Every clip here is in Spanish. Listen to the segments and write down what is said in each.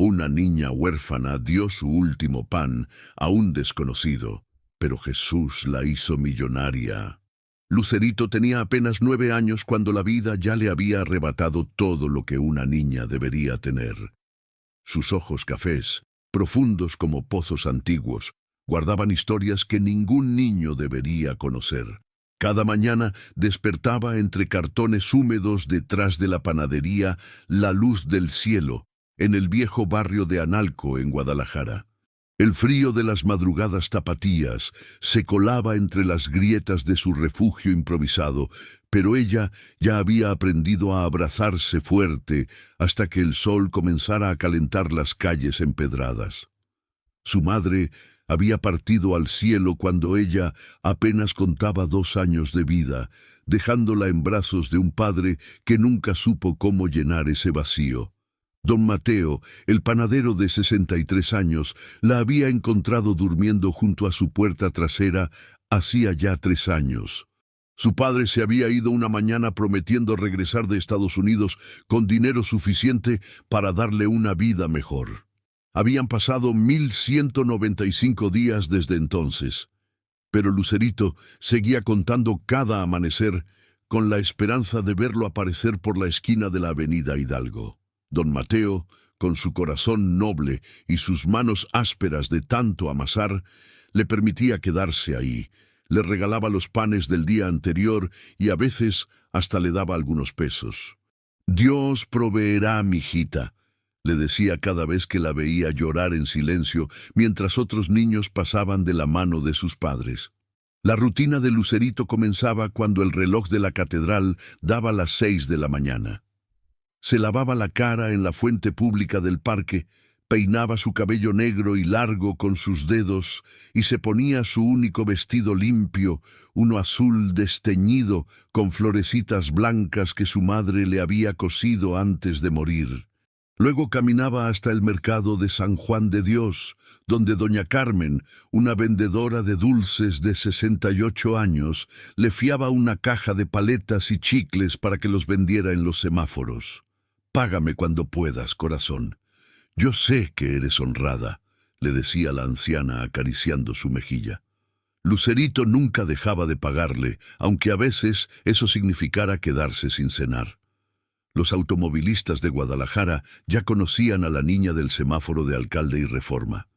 Una niña huérfana dio su último pan a un desconocido, pero Jesús la hizo millonaria. Lucerito tenía apenas 9 años cuando la vida ya le había arrebatado todo lo que una niña debería tener. Sus ojos cafés, profundos como pozos antiguos, guardaban historias que ningún niño debería conocer. Cada mañana despertaba entre cartones húmedos detrás de la panadería la luz del cielo, en el viejo barrio de Analco, en Guadalajara. El frío de las madrugadas tapatías se colaba entre las grietas de su refugio improvisado, pero ella ya había aprendido a abrazarse fuerte hasta que el sol comenzara a calentar las calles empedradas. Su madre había partido al cielo cuando ella apenas contaba 2 años de vida, dejándola en brazos de un padre que nunca supo cómo llenar ese vacío. Don Mateo, el panadero de 63 años, la había encontrado durmiendo junto a su puerta trasera hacía ya 3 años. Su padre se había ido una mañana prometiendo regresar de Estados Unidos con dinero suficiente para darle una vida mejor. Habían pasado 1195 días desde entonces, pero Lucerito seguía contando cada amanecer con la esperanza de verlo aparecer por la esquina de la avenida Hidalgo. Don Mateo, con su corazón noble y sus manos ásperas de tanto amasar, le permitía quedarse ahí, le regalaba los panes del día anterior y a veces hasta le daba algunos pesos. «Dios proveerá, mijita», le decía cada vez que la veía llorar en silencio mientras otros niños pasaban de la mano de sus padres. La rutina de Lucerito comenzaba cuando el reloj de la catedral daba las 6 de la mañana. Se lavaba la cara en la fuente pública del parque, peinaba su cabello negro y largo con sus dedos y se ponía su único vestido limpio, uno azul desteñido con florecitas blancas que su madre le había cosido antes de morir. Luego caminaba hasta el mercado de San Juan de Dios, donde doña Carmen, una vendedora de dulces de 68 años, le fiaba una caja de paletas y chicles para que los vendiera en los semáforos. «Págame cuando puedas, corazón. Yo sé que eres honrada», le decía la anciana acariciando su mejilla. Lucerito nunca dejaba de pagarle, aunque a veces eso significara quedarse sin cenar. Los automovilistas de Guadalajara ya conocían a la niña del semáforo de Alcalde y Reforma.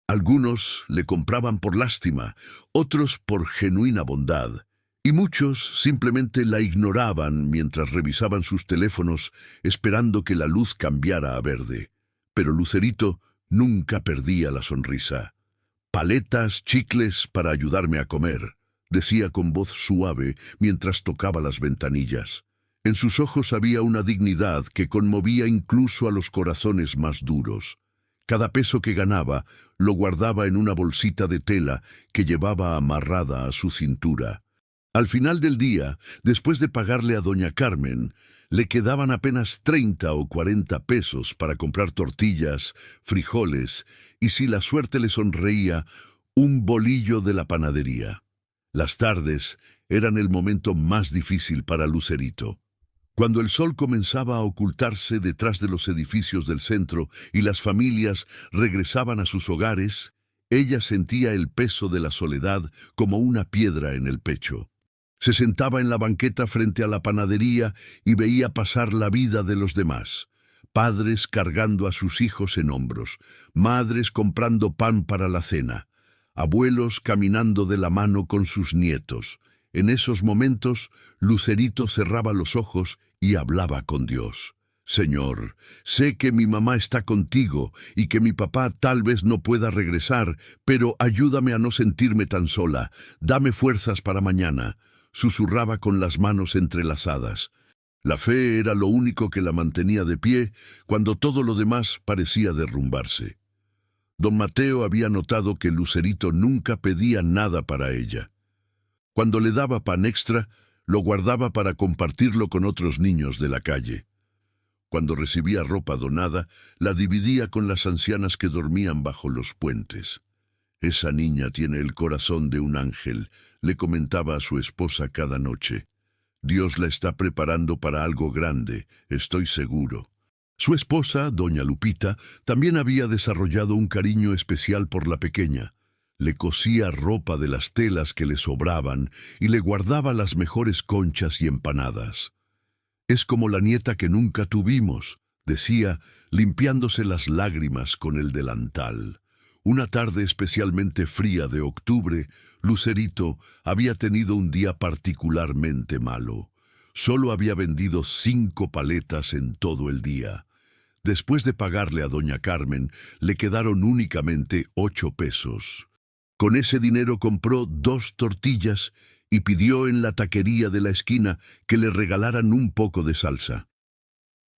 Algunos le compraban por lástima, otros por genuina bondad, y muchos simplemente la ignoraban mientras revisaban sus teléfonos esperando que la luz cambiara a verde. Pero Lucerito nunca perdía la sonrisa. «Paletas, chicles para ayudarme a comer», decía con voz suave mientras tocaba las ventanillas. En sus ojos había una dignidad que conmovía incluso a los corazones más duros. Cada peso que ganaba lo guardaba en una bolsita de tela que llevaba amarrada a su cintura. Al final del día, después de pagarle a doña Carmen, le quedaban apenas 30 o 40 pesos para comprar tortillas, frijoles y, si la suerte le sonreía, un bolillo de la panadería. Las tardes eran el momento más difícil para Lucerito. Cuando el sol comenzaba a ocultarse detrás de los edificios del centro y las familias regresaban a sus hogares, ella sentía el peso de la soledad como una piedra en el pecho. Se sentaba en la banqueta frente a la panadería y veía pasar la vida de los demás. Padres cargando a sus hijos en hombros, madres comprando pan para la cena, abuelos caminando de la mano con sus nietos. En esos momentos, Lucerito cerraba los ojos y hablaba con Dios. «Señor, sé que mi mamá está contigo y que mi papá tal vez no pueda regresar, pero ayúdame a no sentirme tan sola. Dame fuerzas para mañana», susurraba con las manos entrelazadas. La fe era lo único que la mantenía de pie cuando todo lo demás parecía derrumbarse. Don Mateo había notado que Lucerito nunca pedía nada para ella. Cuando le daba pan extra, lo guardaba para compartirlo con otros niños de la calle. Cuando recibía ropa donada, la dividía con las ancianas que dormían bajo los puentes. «Esa niña tiene el corazón de un ángel», le comentaba a su esposa cada noche. «Dios la está preparando para algo grande, estoy seguro». Su esposa, doña Lupita, también había desarrollado un cariño especial por la pequeña. Le cosía ropa de las telas que le sobraban y le guardaba las mejores conchas y empanadas. «Es como la nieta que nunca tuvimos», decía, limpiándose las lágrimas con el delantal. Una tarde especialmente fría de octubre, Lucerito había tenido un día particularmente malo. Solo había vendido 5 paletas en todo el día. Después de pagarle a doña Carmen, le quedaron únicamente 8 pesos. Con ese dinero compró 2 tortillas y pidió en la taquería de la esquina que le regalaran un poco de salsa.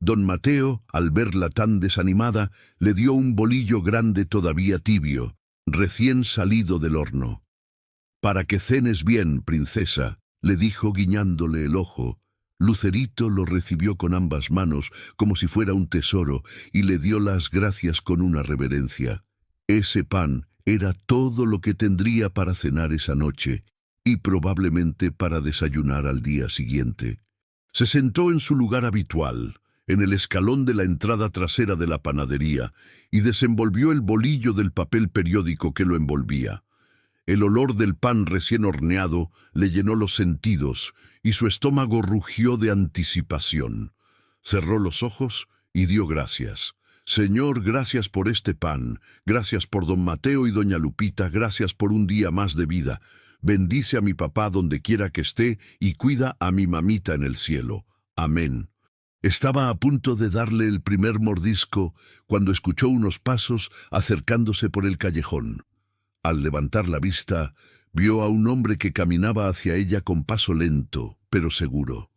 Don Mateo, al verla tan desanimada, le dio un bolillo grande todavía tibio, recién salido del horno. «Para que cenes bien, princesa», le dijo guiñándole el ojo. Lucerito lo recibió con ambas manos como si fuera un tesoro y le dio las gracias con una reverencia. Ese pan era todo lo que tendría para cenar esa noche y probablemente para desayunar al día siguiente. Se sentó en su lugar habitual, en el escalón de la entrada trasera de la panadería, y desenvolvió el bolillo del papel periódico que lo envolvía. El olor del pan recién horneado le llenó los sentidos y su estómago rugió de anticipación. Cerró los ojos y dio gracias. «Señor, gracias por este pan, gracias por don Mateo y doña Lupita, gracias por un día más de vida. Bendice a mi papá donde quiera que esté y cuida a mi mamita en el cielo. Amén». Estaba a punto de darle el primer mordisco cuando escuchó unos pasos acercándose por el callejón. Al levantar la vista, vio a un hombre que caminaba hacia ella con paso lento, pero seguro.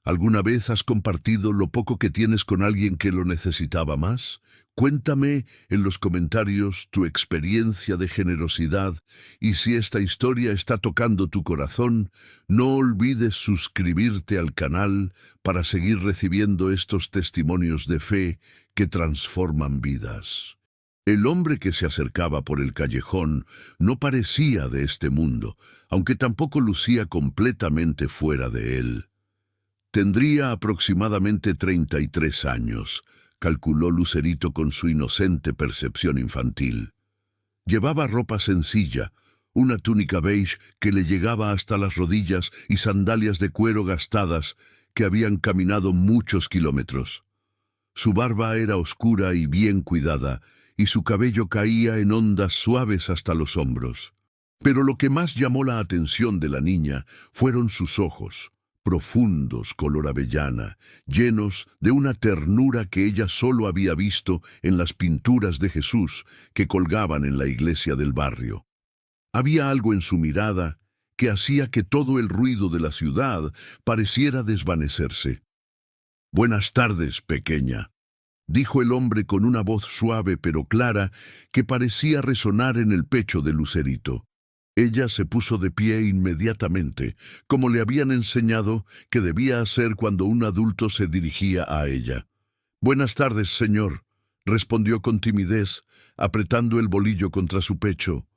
¿Alguna vez has compartido lo poco que tienes con alguien que lo necesitaba más? Cuéntame en los comentarios tu experiencia de generosidad y si esta historia está tocando tu corazón, no olvides suscribirte al canal para seguir recibiendo estos testimonios de fe que transforman vidas. El hombre que se acercaba por el callejón no parecía de este mundo, aunque tampoco lucía completamente fuera de él. Tendría aproximadamente 33 años, calculó Lucerito con su inocente percepción infantil. Llevaba ropa sencilla, una túnica beige que le llegaba hasta las rodillas y sandalias de cuero gastadas que habían caminado muchos kilómetros. Su barba era oscura y bien cuidada, y su cabello caía en ondas suaves hasta los hombros. Pero lo que más llamó la atención de la niña fueron sus ojos, profundos color avellana, llenos de una ternura que ella solo había visto en las pinturas de Jesús que colgaban en la iglesia del barrio. Había algo en su mirada que hacía que todo el ruido de la ciudad pareciera desvanecerse. «Buenas tardes, pequeña», dijo el hombre con una voz suave pero clara que parecía resonar en el pecho de Lucerito. Ella se puso de pie inmediatamente, como le habían enseñado que debía hacer cuando un adulto se dirigía a ella. «Buenas tardes, señor», respondió con timidez, apretando el bolillo contra su pecho.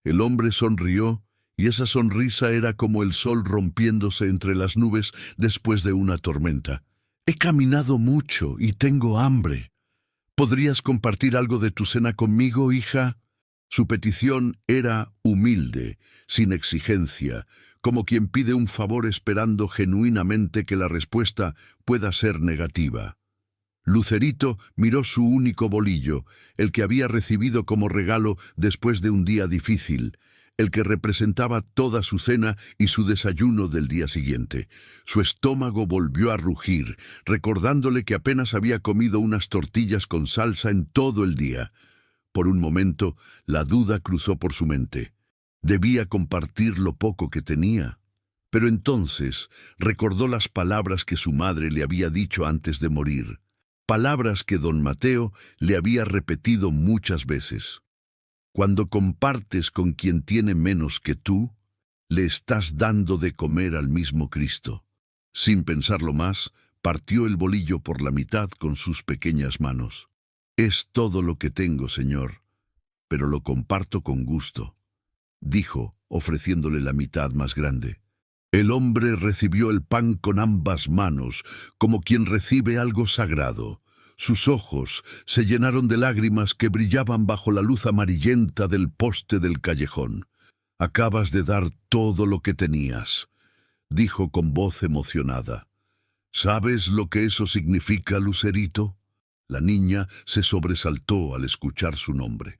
El hombre sonrió, y esa sonrisa era como el sol rompiéndose entre las nubes después de una tormenta. «He caminado mucho y tengo hambre. ¿Podrías compartir algo de tu cena conmigo, hija?» Su petición era humilde, sin exigencia, como quien pide un favor esperando genuinamente que la respuesta pueda ser negativa. Lucerito miró su único bolillo, el que había recibido como regalo después de un día difícil, el que representaba toda su cena y su desayuno del día siguiente. Su estómago volvió a rugir, recordándole que apenas había comido unas tortillas con salsa en todo el día. Por un momento, la duda cruzó por su mente. Debía compartir lo poco que tenía. Pero entonces recordó las palabras que su madre le había dicho antes de morir, palabras que don Mateo le había repetido muchas veces. Cuando compartes con quien tiene menos que tú, le estás dando de comer al mismo Cristo. Sin pensarlo más, partió el bolillo por la mitad con sus pequeñas manos. «Es todo lo que tengo, señor, pero lo comparto con gusto», dijo, ofreciéndole la mitad más grande. El hombre recibió el pan con ambas manos, como quien recibe algo sagrado. Sus ojos se llenaron de lágrimas que brillaban bajo la luz amarillenta del poste del callejón. «Acabas de dar todo lo que tenías», dijo con voz emocionada. «¿Sabes lo que eso significa, Lucerito?» La niña se sobresaltó al escuchar su nombre.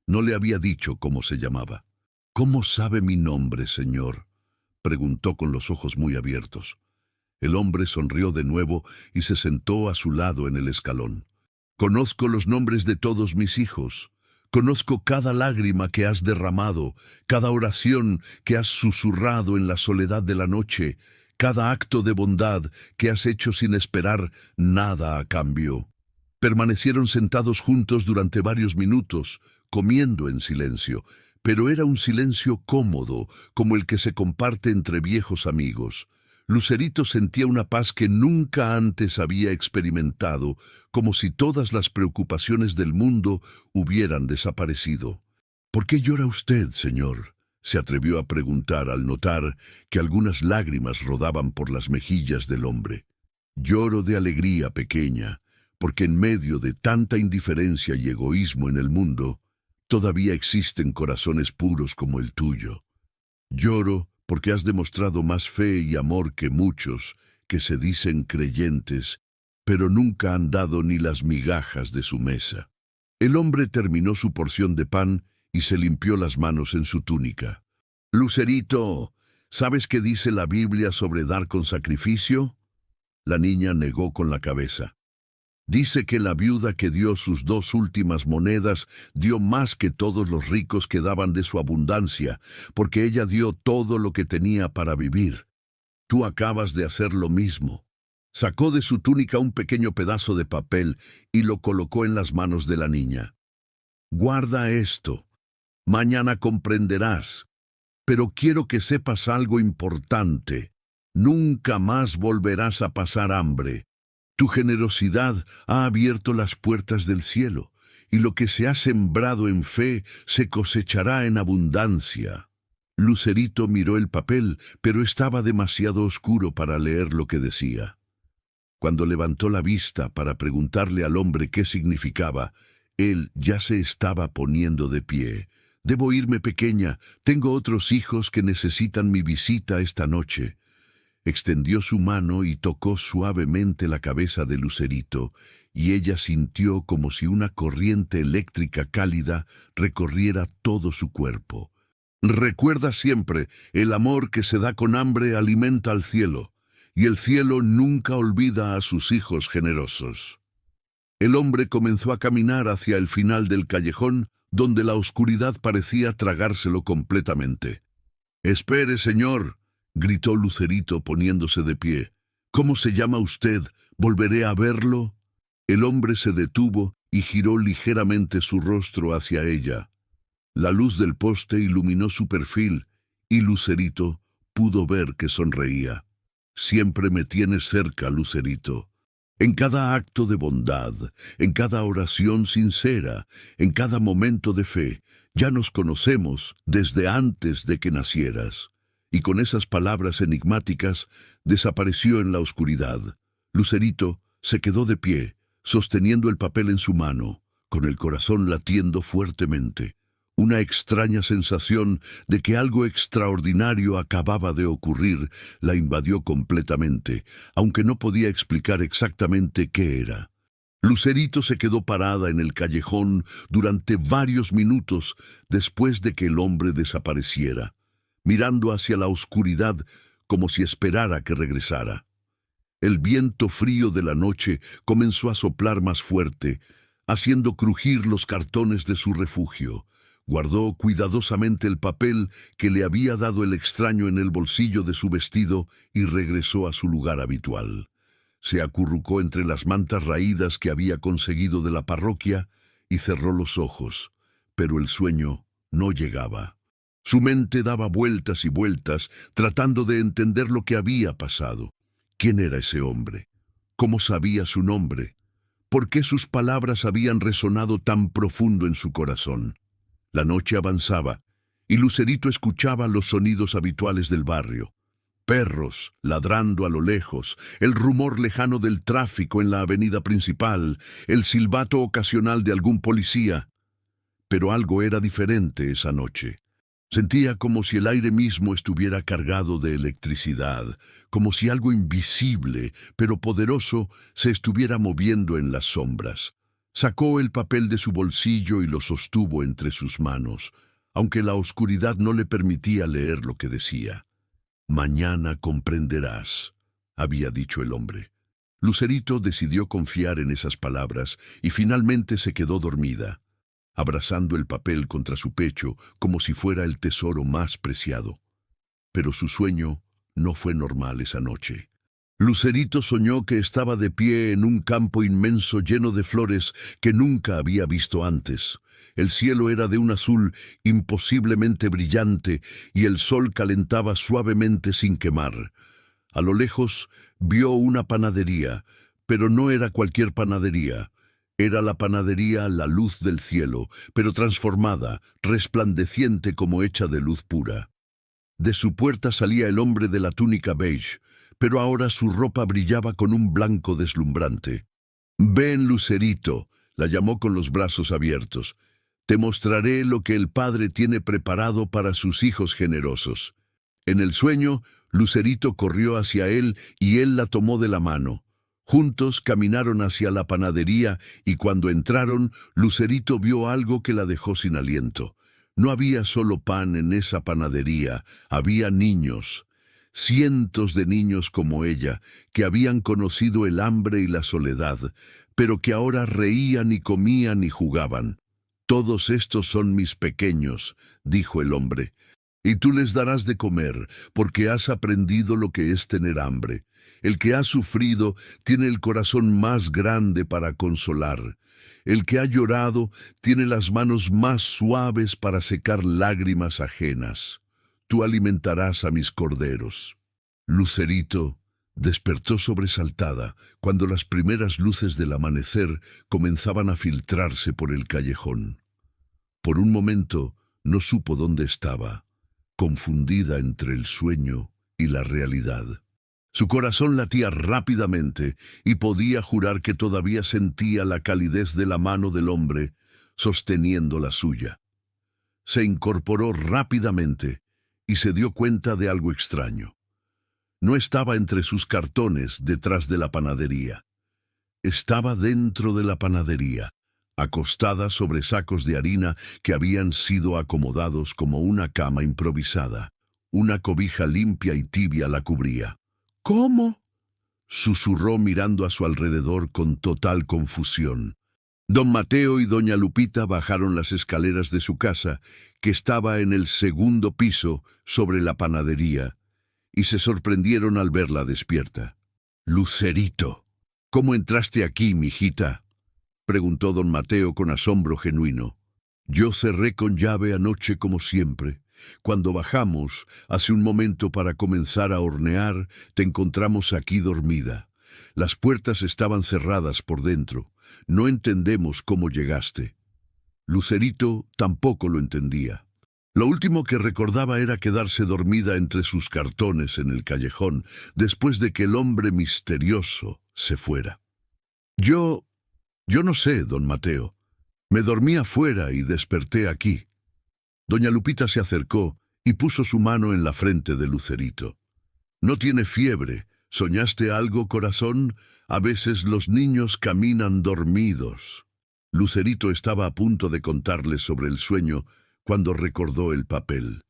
No le había dicho cómo se llamaba. «¿Cómo sabe mi nombre, señor?», preguntó con los ojos muy abiertos. El hombre sonrió de nuevo y se sentó a su lado en el escalón. «Conozco los nombres de todos mis hijos. Conozco cada lágrima que has derramado, cada oración que has susurrado en la soledad de la noche, cada acto de bondad que has hecho sin esperar nada a cambio». Permanecieron sentados juntos durante varios minutos, comiendo en silencio, pero era un silencio cómodo, como el que se comparte entre viejos amigos. Lucerito sentía una paz que nunca antes había experimentado, como si todas las preocupaciones del mundo hubieran desaparecido. «¿Por qué llora usted, señor?», se atrevió a preguntar al notar que algunas lágrimas rodaban por las mejillas del hombre. «Lloro de alegría, pequeña, porque en medio de tanta indiferencia y egoísmo en el mundo, todavía existen corazones puros como el tuyo. Lloro porque has demostrado más fe y amor que muchos que se dicen creyentes, pero nunca han dado ni las migajas de su mesa». El hombre terminó su porción de pan y se limpió las manos en su túnica. «Lucerito, ¿sabes qué dice la Biblia sobre dar con sacrificio?». La niña negó con la cabeza. «Dice que la viuda que dio sus 2 últimas monedas dio más que todos los ricos que daban de su abundancia, porque ella dio todo lo que tenía para vivir. Tú acabas de hacer lo mismo». Sacó de su túnica un pequeño pedazo de papel y lo colocó en las manos de la niña. «Guarda esto. Mañana comprenderás. Pero quiero que sepas algo importante. Nunca más volverás a pasar hambre. Tu generosidad ha abierto las puertas del cielo, y lo que se ha sembrado en fe se cosechará en abundancia». Lucerito miró el papel, pero estaba demasiado oscuro para leer lo que decía. Cuando levantó la vista para preguntarle al hombre qué significaba, él ya se estaba poniendo de pie. «Debo irme, pequeña. Tengo otros hijos que necesitan mi visita esta noche». Extendió su mano y tocó suavemente la cabeza de Lucerito, y ella sintió como si una corriente eléctrica cálida recorriera todo su cuerpo. «Recuerda siempre, el amor que se da con hambre alimenta al cielo, y el cielo nunca olvida a sus hijos generosos». El hombre comenzó a caminar hacia el final del callejón, donde la oscuridad parecía tragárselo completamente. «Espere, señor», gritó Lucerito poniéndose de pie. «¿Cómo se llama usted? ¿Volveré a verlo?». El hombre se detuvo y giró ligeramente su rostro hacia ella. La luz del poste iluminó su perfil y Lucerito pudo ver que sonreía. «Siempre me tienes cerca, Lucerito. En cada acto de bondad, en cada oración sincera, en cada momento de fe, ya nos conocemos desde antes de que nacieras». Y con esas palabras enigmáticas desapareció en la oscuridad. Lucerito se quedó de pie, sosteniendo el papel en su mano, con el corazón latiendo fuertemente. Una extraña sensación de que algo extraordinario acababa de ocurrir la invadió completamente, aunque no podía explicar exactamente qué era. Lucerito se quedó parada en el callejón durante varios minutos después de que el hombre desapareciera, mirando hacia la oscuridad como si esperara que regresara. El viento frío de la noche comenzó a soplar más fuerte, haciendo crujir los cartones de su refugio. Guardó cuidadosamente el papel que le había dado el extraño en el bolsillo de su vestido y regresó a su lugar habitual. Se acurrucó entre las mantas raídas que había conseguido de la parroquia y cerró los ojos, pero el sueño no llegaba. Su mente daba vueltas y vueltas, tratando de entender lo que había pasado. ¿Quién era ese hombre? ¿Cómo sabía su nombre? ¿Por qué sus palabras habían resonado tan profundo en su corazón? La noche avanzaba, y Lucerito escuchaba los sonidos habituales del barrio. Perros ladrando a lo lejos, el rumor lejano del tráfico en la avenida principal, el silbato ocasional de algún policía. Pero algo era diferente esa noche. Sentía como si el aire mismo estuviera cargado de electricidad, como si algo invisible, pero poderoso, se estuviera moviendo en las sombras. Sacó el papel de su bolsillo y lo sostuvo entre sus manos, aunque la oscuridad no le permitía leer lo que decía. «Mañana comprenderás», había dicho el hombre. Lucerito decidió confiar en esas palabras y finalmente se quedó dormida, abrazando el papel contra su pecho como si fuera el tesoro más preciado. Pero su sueño no fue normal esa noche. Lucerito soñó que estaba de pie en un campo inmenso lleno de flores que nunca había visto antes. El cielo era de un azul imposiblemente brillante y el sol calentaba suavemente sin quemar. A lo lejos vio una panadería, pero no era cualquier panadería. Era la panadería La Luz del Cielo, pero transformada, resplandeciente como hecha de luz pura. De su puerta salía el hombre de la túnica beige, pero ahora su ropa brillaba con un blanco deslumbrante. «Ven, Lucerito», la llamó con los brazos abiertos. «Te mostraré lo que el Padre tiene preparado para sus hijos generosos». En el sueño, Lucerito corrió hacia él y él la tomó de la mano. Juntos caminaron hacia la panadería y cuando entraron, Lucerito vio algo que la dejó sin aliento. No había solo pan en esa panadería, había niños. Cientos de niños como ella, que habían conocido el hambre y la soledad, pero que ahora reían y comían y jugaban. «Todos estos son mis pequeños», dijo el hombre, «y tú les darás de comer, porque has aprendido lo que es tener hambre. El que ha sufrido tiene el corazón más grande para consolar. El que ha llorado tiene las manos más suaves para secar lágrimas ajenas. Tú alimentarás a mis corderos». Lucerito despertó sobresaltada cuando las primeras luces del amanecer comenzaban a filtrarse por el callejón. Por un momento no supo dónde estaba, confundida entre el sueño y la realidad. Su corazón latía rápidamente y podía jurar que todavía sentía la calidez de la mano del hombre sosteniendo la suya. Se incorporó rápidamente y se dio cuenta de algo extraño. No estaba entre sus cartones detrás de la panadería. Estaba dentro de la panadería, acostada sobre sacos de harina que habían sido acomodados como una cama improvisada. Una cobija limpia y tibia la cubría. «¿Cómo?», susurró mirando a su alrededor con total confusión. Don Mateo y doña Lupita bajaron las escaleras de su casa, que estaba en el segundo piso sobre la panadería, y se sorprendieron al verla despierta. «Lucerito, ¿cómo entraste aquí, mijita?», preguntó don Mateo con asombro genuino. «Yo cerré con llave anoche como siempre. Cuando bajamos, hace un momento para comenzar a hornear, te encontramos aquí dormida. Las puertas estaban cerradas por dentro. No entendemos cómo llegaste». Lucerito tampoco lo entendía. Lo último que recordaba era quedarse dormida entre sus cartones en el callejón, después de que el hombre misterioso se fuera. Yo no sé, don Mateo. Me dormí afuera y desperté aquí». Doña Lupita se acercó y puso su mano en la frente de Lucerito. «¿No tiene fiebre? ¿Soñaste algo, corazón? A veces los niños caminan dormidos». Lucerito estaba a punto de contarles sobre el sueño cuando recordó el papel.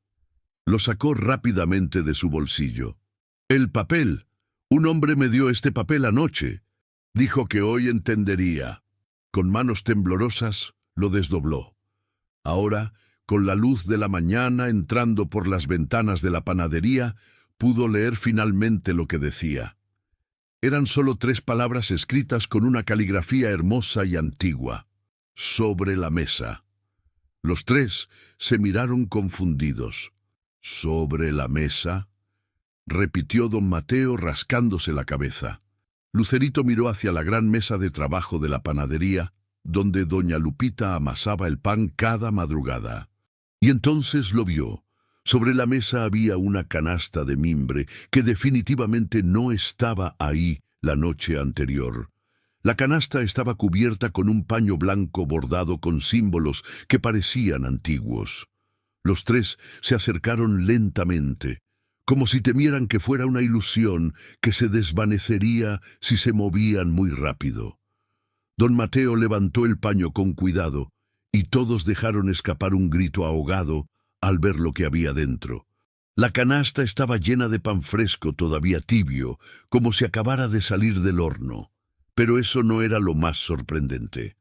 Lo sacó rápidamente de su bolsillo. «El papel. Un hombre me dio este papel anoche. Dijo que hoy entendería». Con manos temblorosas lo desdobló. Ahora, con la luz de la mañana entrando por las ventanas de la panadería, pudo leer finalmente lo que decía. Eran solo 3 palabras escritas con una caligrafía hermosa y antigua. «Sobre la mesa». Los 3 se miraron confundidos. «¿Sobre la mesa?», repitió don Mateo rascándose la cabeza. Lucerito miró hacia la gran mesa de trabajo de la panadería, donde doña Lupita amasaba el pan cada madrugada. Y entonces lo vio. Sobre la mesa había una canasta de mimbre que definitivamente no estaba ahí la noche anterior. La canasta estaba cubierta con un paño blanco bordado con símbolos que parecían antiguos. Los tres se acercaron lentamente, como si temieran que fuera una ilusión que se desvanecería si se movían muy rápido. Don Mateo levantó el paño con cuidado, y todos dejaron escapar un grito ahogado al ver lo que había dentro. La canasta estaba llena de pan fresco todavía tibio, como si acabara de salir del horno. Pero eso no era lo más sorprendente.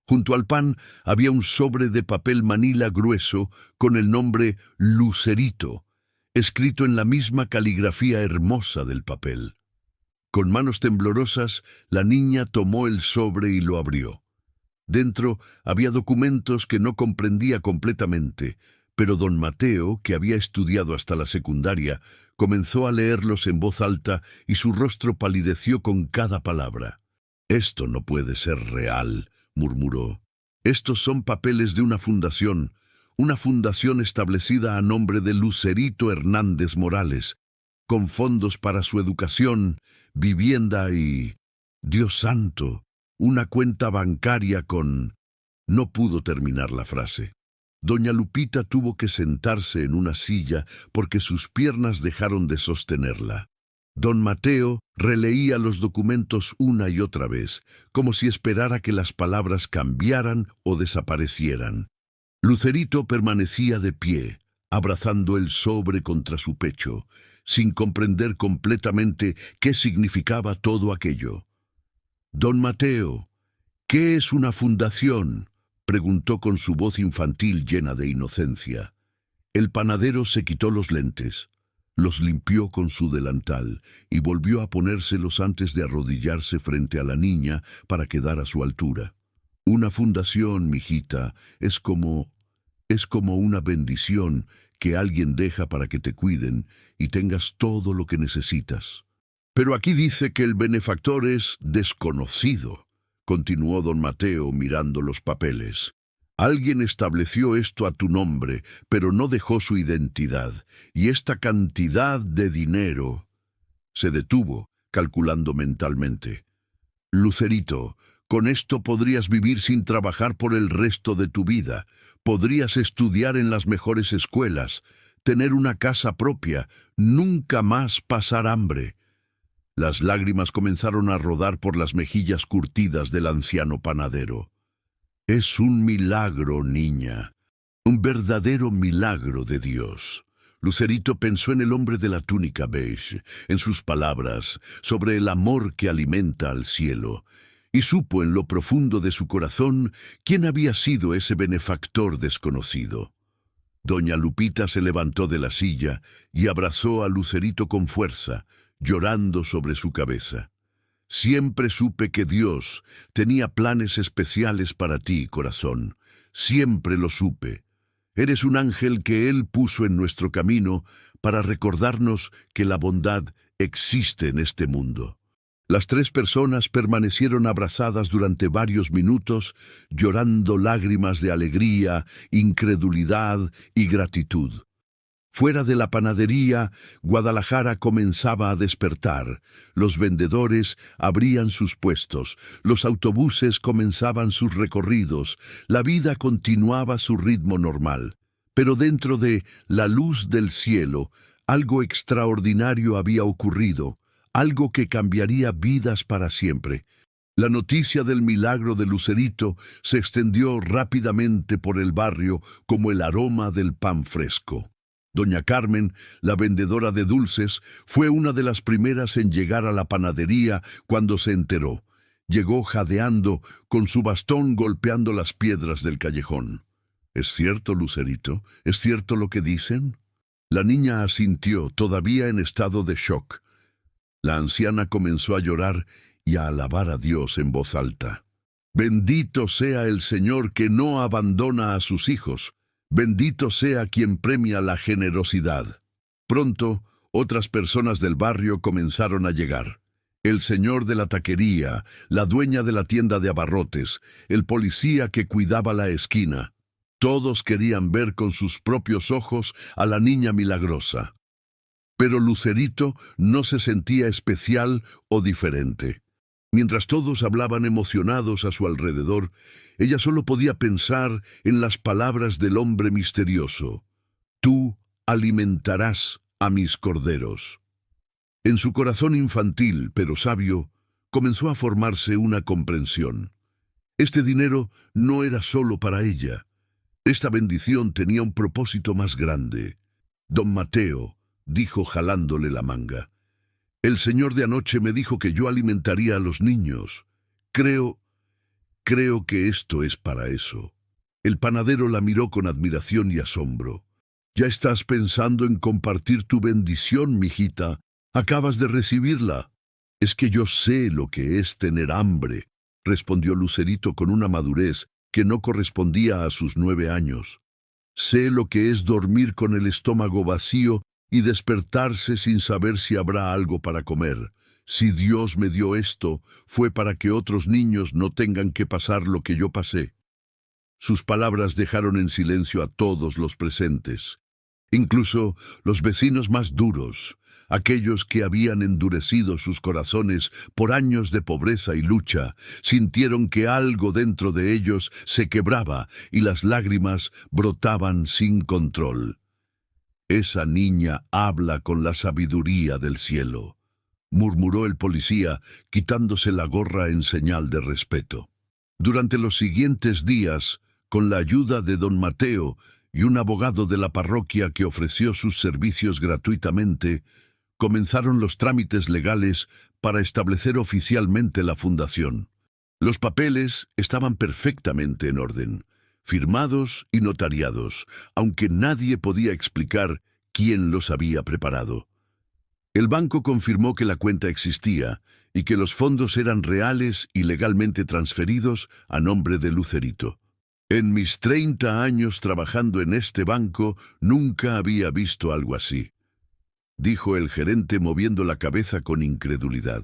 Junto al pan había un sobre de papel manila grueso con el nombre Lucerito, escrito en la misma caligrafía hermosa del papel. Con manos temblorosas, la niña tomó el sobre y lo abrió. Dentro había documentos que no comprendía completamente, pero don Mateo, que había estudiado hasta la secundaria, comenzó a leerlos en voz alta y su rostro palideció con cada palabra. «Esto no puede ser real», murmuró. «Estos son papeles de una fundación establecida a nombre de Lucerito Hernández Morales, con fondos para su educación, vivienda y... Dios santo, una cuenta bancaria con...». No pudo terminar la frase. Doña Lupita tuvo que sentarse en una silla porque sus piernas dejaron de sostenerla. Don Mateo releía los documentos una y otra vez, como si esperara que las palabras cambiaran o desaparecieran. Lucerito permanecía de pie, abrazando el sobre contra su pecho, sin comprender completamente qué significaba todo aquello. «Don Mateo, ¿qué es una fundación?», preguntó con su voz infantil llena de inocencia. El panadero se quitó los lentes, los limpió con su delantal y volvió a ponérselos antes de arrodillarse frente a la niña para quedar a su altura. «Una fundación, mijita, es como una bendición que alguien deja para que te cuiden y tengas todo lo que necesitas». «Pero aquí dice que el benefactor es desconocido», continuó don Mateo mirando los papeles. «Alguien estableció esto a tu nombre, pero no dejó su identidad, y esta cantidad de dinero...». Se detuvo, calculando mentalmente. «Lucerito, con esto podrías vivir sin trabajar por el resto de tu vida, podrías estudiar en las mejores escuelas, tener una casa propia, nunca más pasar hambre». Las lágrimas comenzaron a rodar por las mejillas curtidas del anciano panadero. «Es un milagro, niña, un verdadero milagro de Dios». Lucerito pensó en el hombre de la túnica beige, en sus palabras sobre el amor que alimenta al cielo, y supo en lo profundo de su corazón quién había sido ese benefactor desconocido. Doña Lupita se levantó de la silla y abrazó a Lucerito con fuerza, llorando sobre su cabeza. «Siempre supe que Dios tenía planes especiales para ti, corazón. Siempre lo supe. Eres un ángel que Él puso en nuestro camino para recordarnos que la bondad existe en este mundo». Las tres personas permanecieron abrazadas durante varios minutos, llorando lágrimas de alegría, incredulidad y gratitud. Fuera de la panadería, Guadalajara comenzaba a despertar. Los vendedores abrían sus puestos, los autobuses comenzaban sus recorridos, la vida continuaba su ritmo normal. Pero dentro de la luz del cielo, algo extraordinario había ocurrido, algo que cambiaría vidas para siempre. La noticia del milagro de Lucerito se extendió rápidamente por el barrio como el aroma del pan fresco. Doña Carmen, la vendedora de dulces, fue una de las primeras en llegar a la panadería cuando se enteró. Llegó jadeando, con su bastón golpeando las piedras del callejón. «¿Es cierto, Lucerito? ¿Es cierto lo que dicen?». La niña asintió, todavía en estado de shock. La anciana comenzó a llorar y a alabar a Dios en voz alta. «Bendito sea el Señor que no abandona a sus hijos. Bendito sea quien premia la generosidad». Pronto, otras personas del barrio comenzaron a llegar. El señor de la taquería, la dueña de la tienda de abarrotes, el policía que cuidaba la esquina. Todos querían ver con sus propios ojos a la niña milagrosa. Pero Lucerito no se sentía especial o diferente. Mientras todos hablaban emocionados a su alrededor, ella solo podía pensar en las palabras del hombre misterioso. Tú alimentarás a mis corderos. En su corazón infantil, pero sabio, comenzó a formarse una comprensión. Este dinero no era solo para ella. Esta bendición tenía un propósito más grande. Don Mateo dijo jalándole la manga. El señor de anoche me dijo que yo alimentaría a los niños. Creo que esto es para eso. El panadero la miró con admiración y asombro. ¿Ya estás pensando en compartir tu bendición, mijita? Acabas de recibirla. Es que yo sé lo que es tener hambre, respondió Lucerito con una madurez que no correspondía a sus 9 años. Sé lo que es dormir con el estómago vacío y despertarse sin saber si habrá algo para comer. Si Dios me dio esto, fue para que otros niños no tengan que pasar lo que yo pasé. Sus palabras dejaron en silencio a todos los presentes, incluso los vecinos más duros, aquellos que habían endurecido sus corazones por años de pobreza y lucha, sintieron que algo dentro de ellos se quebraba y las lágrimas brotaban sin control. Esa niña habla con la sabiduría del cielo, murmuró el policía, quitándose la gorra en señal de respeto. Durante los siguientes días, con la ayuda de don Mateo y un abogado de la parroquia que ofreció sus servicios gratuitamente, comenzaron los trámites legales para establecer oficialmente la fundación. Los papeles estaban perfectamente en orden, firmados y notariados, aunque nadie podía explicar quién los había preparado. El banco confirmó que la cuenta existía y que los fondos eran reales y legalmente transferidos a nombre de Lucerito. En mis 30 años trabajando en este banco, nunca había visto algo así, dijo el gerente moviendo la cabeza con incredulidad.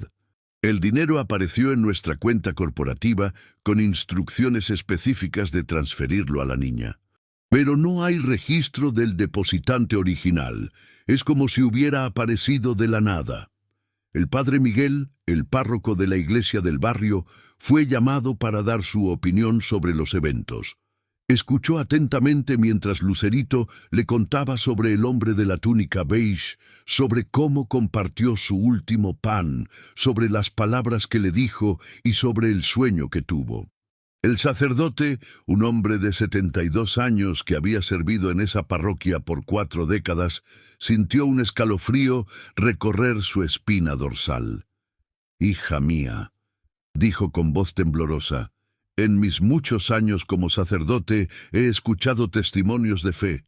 El dinero apareció en nuestra cuenta corporativa con instrucciones específicas de transferirlo a la niña. Pero no hay registro del depositante original. Es como si hubiera aparecido de la nada. El padre Miguel, el párroco de la iglesia del barrio, fue llamado para dar su opinión sobre los eventos. Escuchó atentamente mientras Lucerito le contaba sobre el hombre de la túnica beige, sobre cómo compartió su último pan, sobre las palabras que le dijo y sobre el sueño que tuvo. El sacerdote, un hombre de 72 años que había servido en esa parroquia por 4 décadas, sintió un escalofrío recorrer su espina dorsal. «Hija mía», dijo con voz temblorosa, «en mis muchos años como sacerdote he escuchado testimonios de fe,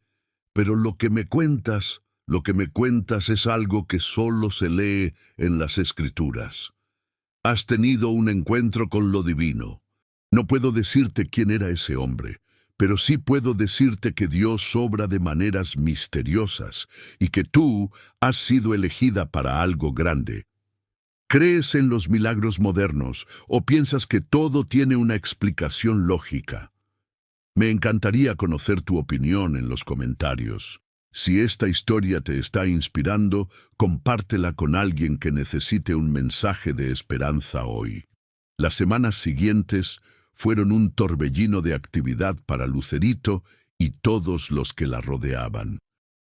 pero lo que me cuentas es algo que solo se lee en las Escrituras. Has tenido un encuentro con lo divino. No puedo decirte quién era ese hombre, pero sí puedo decirte que Dios obra de maneras misteriosas y que tú has sido elegida para algo grande. ¿Crees en los milagros modernos o piensas que todo tiene una explicación lógica? Me encantaría conocer tu opinión en los comentarios. Si esta historia te está inspirando, compártela con alguien que necesite un mensaje de esperanza hoy. Las semanas siguientes fueron un torbellino de actividad para Lucerito y todos los que la rodeaban.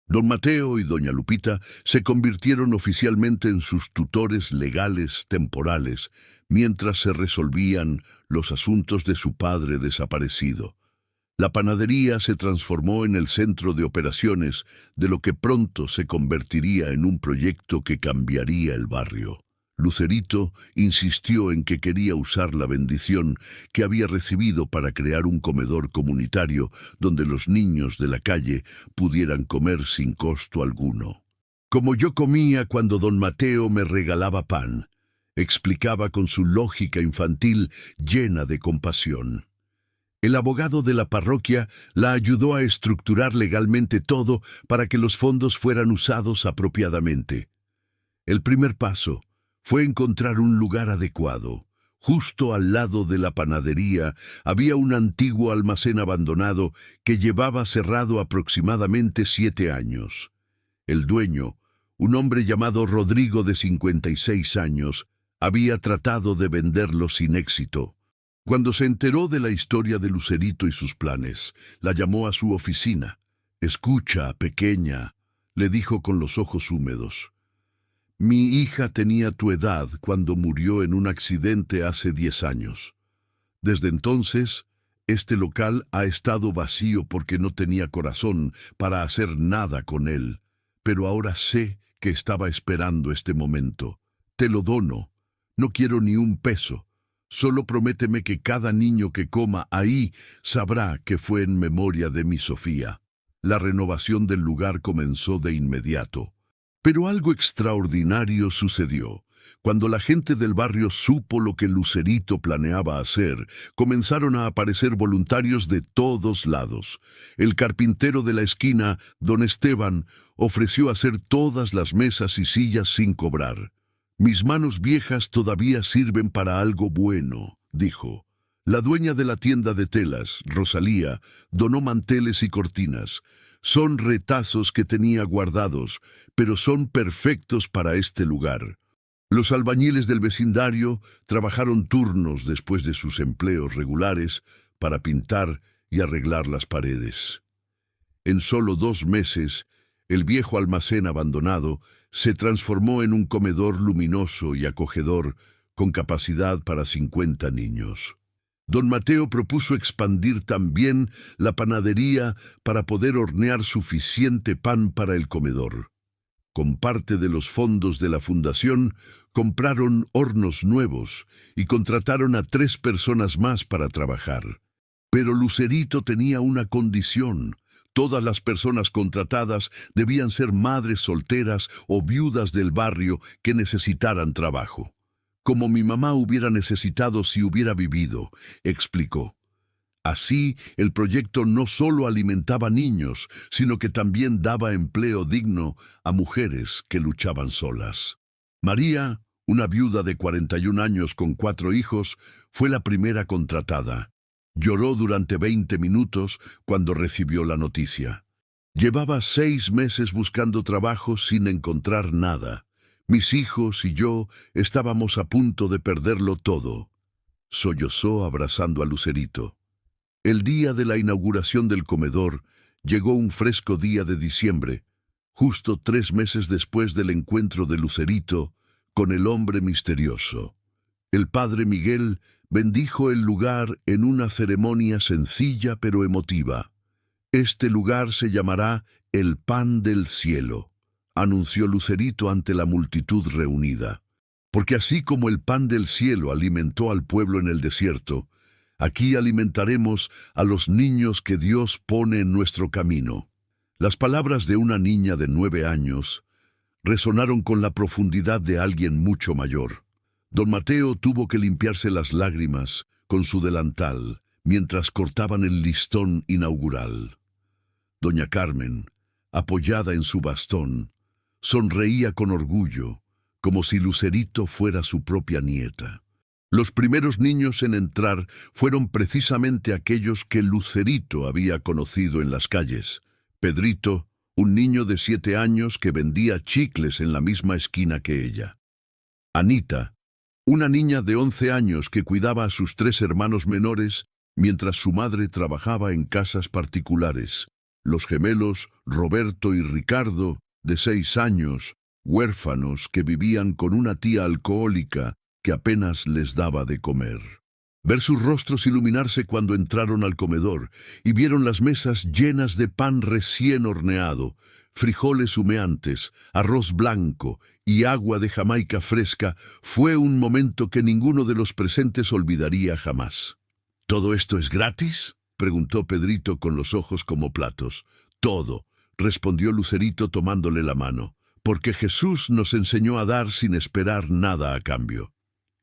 Don Mateo y doña Lupita se convirtieron oficialmente en sus tutores legales temporales, mientras se resolvían los asuntos de su padre desaparecido. La panadería se transformó en el centro de operaciones de lo que pronto se convertiría en un proyecto que cambiaría el barrio. Lucerito insistió en que quería usar la bendición que había recibido para crear un comedor comunitario donde los niños de la calle pudieran comer sin costo alguno. «Como yo comía cuando don Mateo me regalaba pan», explicaba con su lógica infantil llena de compasión. El abogado de la parroquia la ayudó a estructurar legalmente todo para que los fondos fueran usados apropiadamente. El primer paso fue encontrar un lugar adecuado, Justo al lado de la panadería había un antiguo almacén abandonado que llevaba cerrado aproximadamente 7 años. El dueño, un hombre llamado Rodrigo de 56 años, había tratado de venderlo sin éxito. Cuando se enteró de la historia de Lucerito y sus planes, la llamó a su oficina. «Escucha, pequeña», le dijo con los ojos húmedos. «Mi hija tenía tu edad cuando murió en un accidente hace 10 años. Desde entonces, este local ha estado vacío porque no tenía corazón para hacer nada con él. Pero ahora sé que estaba esperando este momento. Te lo dono. No quiero ni un peso. Solo prométeme que cada niño que coma ahí sabrá que fue en memoria de mi Sofía». La renovación del lugar comenzó de inmediato. Pero algo extraordinario sucedió. Cuando la gente del barrio supo lo que Lucerito planeaba hacer, comenzaron a aparecer voluntarios de todos lados. El carpintero de la esquina, don Esteban, ofreció hacer todas las mesas y sillas sin cobrar. «Mis manos viejas todavía sirven para algo bueno», dijo. La dueña de la tienda de telas, Rosalía, donó manteles y cortinas. «Son retazos que tenía guardados, pero son perfectos para este lugar». Los albañiles del vecindario trabajaron turnos después de sus empleos regulares para pintar y arreglar las paredes. En solo 2 meses, el viejo almacén abandonado se transformó en un comedor luminoso y acogedor con capacidad para 50 niños. Don Mateo propuso expandir también la panadería para poder hornear suficiente pan para el comedor. Con parte de los fondos de la fundación, compraron hornos nuevos y contrataron a 3 personas más para trabajar. Pero Lucerito tenía una condición. Todas las personas contratadas debían ser madres solteras o viudas del barrio que necesitaran trabajo. «Como mi mamá hubiera necesitado si hubiera vivido», explicó. Así, el proyecto no solo alimentaba niños, sino que también daba empleo digno a mujeres que luchaban solas. María, una viuda de 41 años con 4 hijos, fue la primera contratada. Lloró durante 20 minutos cuando recibió la noticia. «Llevaba 6 meses buscando trabajo sin encontrar nada. Mis hijos y yo estábamos a punto de perderlo todo», sollozó abrazando a Lucerito. El día de la inauguración del comedor llegó un fresco día de diciembre, justo 3 meses después del encuentro de Lucerito con el hombre misterioso. El padre Miguel bendijo el lugar en una ceremonia sencilla pero emotiva. «Este lugar se llamará el Pan del Cielo», anunció Lucerito ante la multitud reunida. «Porque así como el pan del cielo alimentó al pueblo en el desierto, aquí alimentaremos a los niños que Dios pone en nuestro camino». Las palabras de una niña de 9 años resonaron con la profundidad de alguien mucho mayor. Don Mateo tuvo que limpiarse las lágrimas con su delantal mientras cortaban el listón inaugural. Doña Carmen, apoyada en su bastón, sonreía con orgullo, como si Lucerito fuera su propia nieta. Los primeros niños en entrar fueron precisamente aquellos que Lucerito había conocido en las calles. Pedrito, un niño de 7 años que vendía chicles en la misma esquina que ella. Anita, una niña de 11 años que cuidaba a sus 3 hermanos menores mientras su madre trabajaba en casas particulares. Los gemelos Roberto y Ricardo, de 6 años, huérfanos que vivían con una tía alcohólica que apenas les daba de comer. Ver sus rostros iluminarse cuando entraron al comedor y vieron las mesas llenas de pan recién horneado, frijoles humeantes, arroz blanco y agua de Jamaica fresca, fue un momento que ninguno de los presentes olvidaría jamás. «¿Todo esto es gratis?», preguntó Pedrito con los ojos como platos. «Todo», respondió Lucerito tomándole la mano, «porque Jesús nos enseñó a dar sin esperar nada a cambio».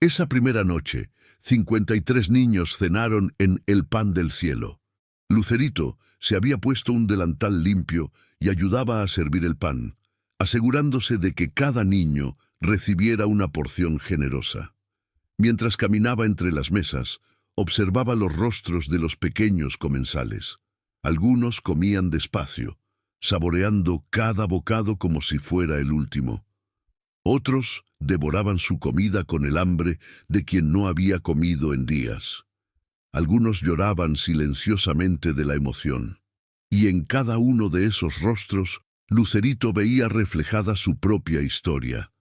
Esa primera noche, 53 niños cenaron en el Pan del Cielo. Lucerito se había puesto un delantal limpio y ayudaba a servir el pan, asegurándose de que cada niño recibiera una porción generosa. Mientras caminaba entre las mesas, observaba los rostros de los pequeños comensales. Algunos comían despacio, saboreando cada bocado como si fuera el último. Otros devoraban su comida con el hambre de quien no había comido en días. Algunos lloraban silenciosamente de la emoción. Y en cada uno de esos rostros, Lucerito veía reflejada su propia historia.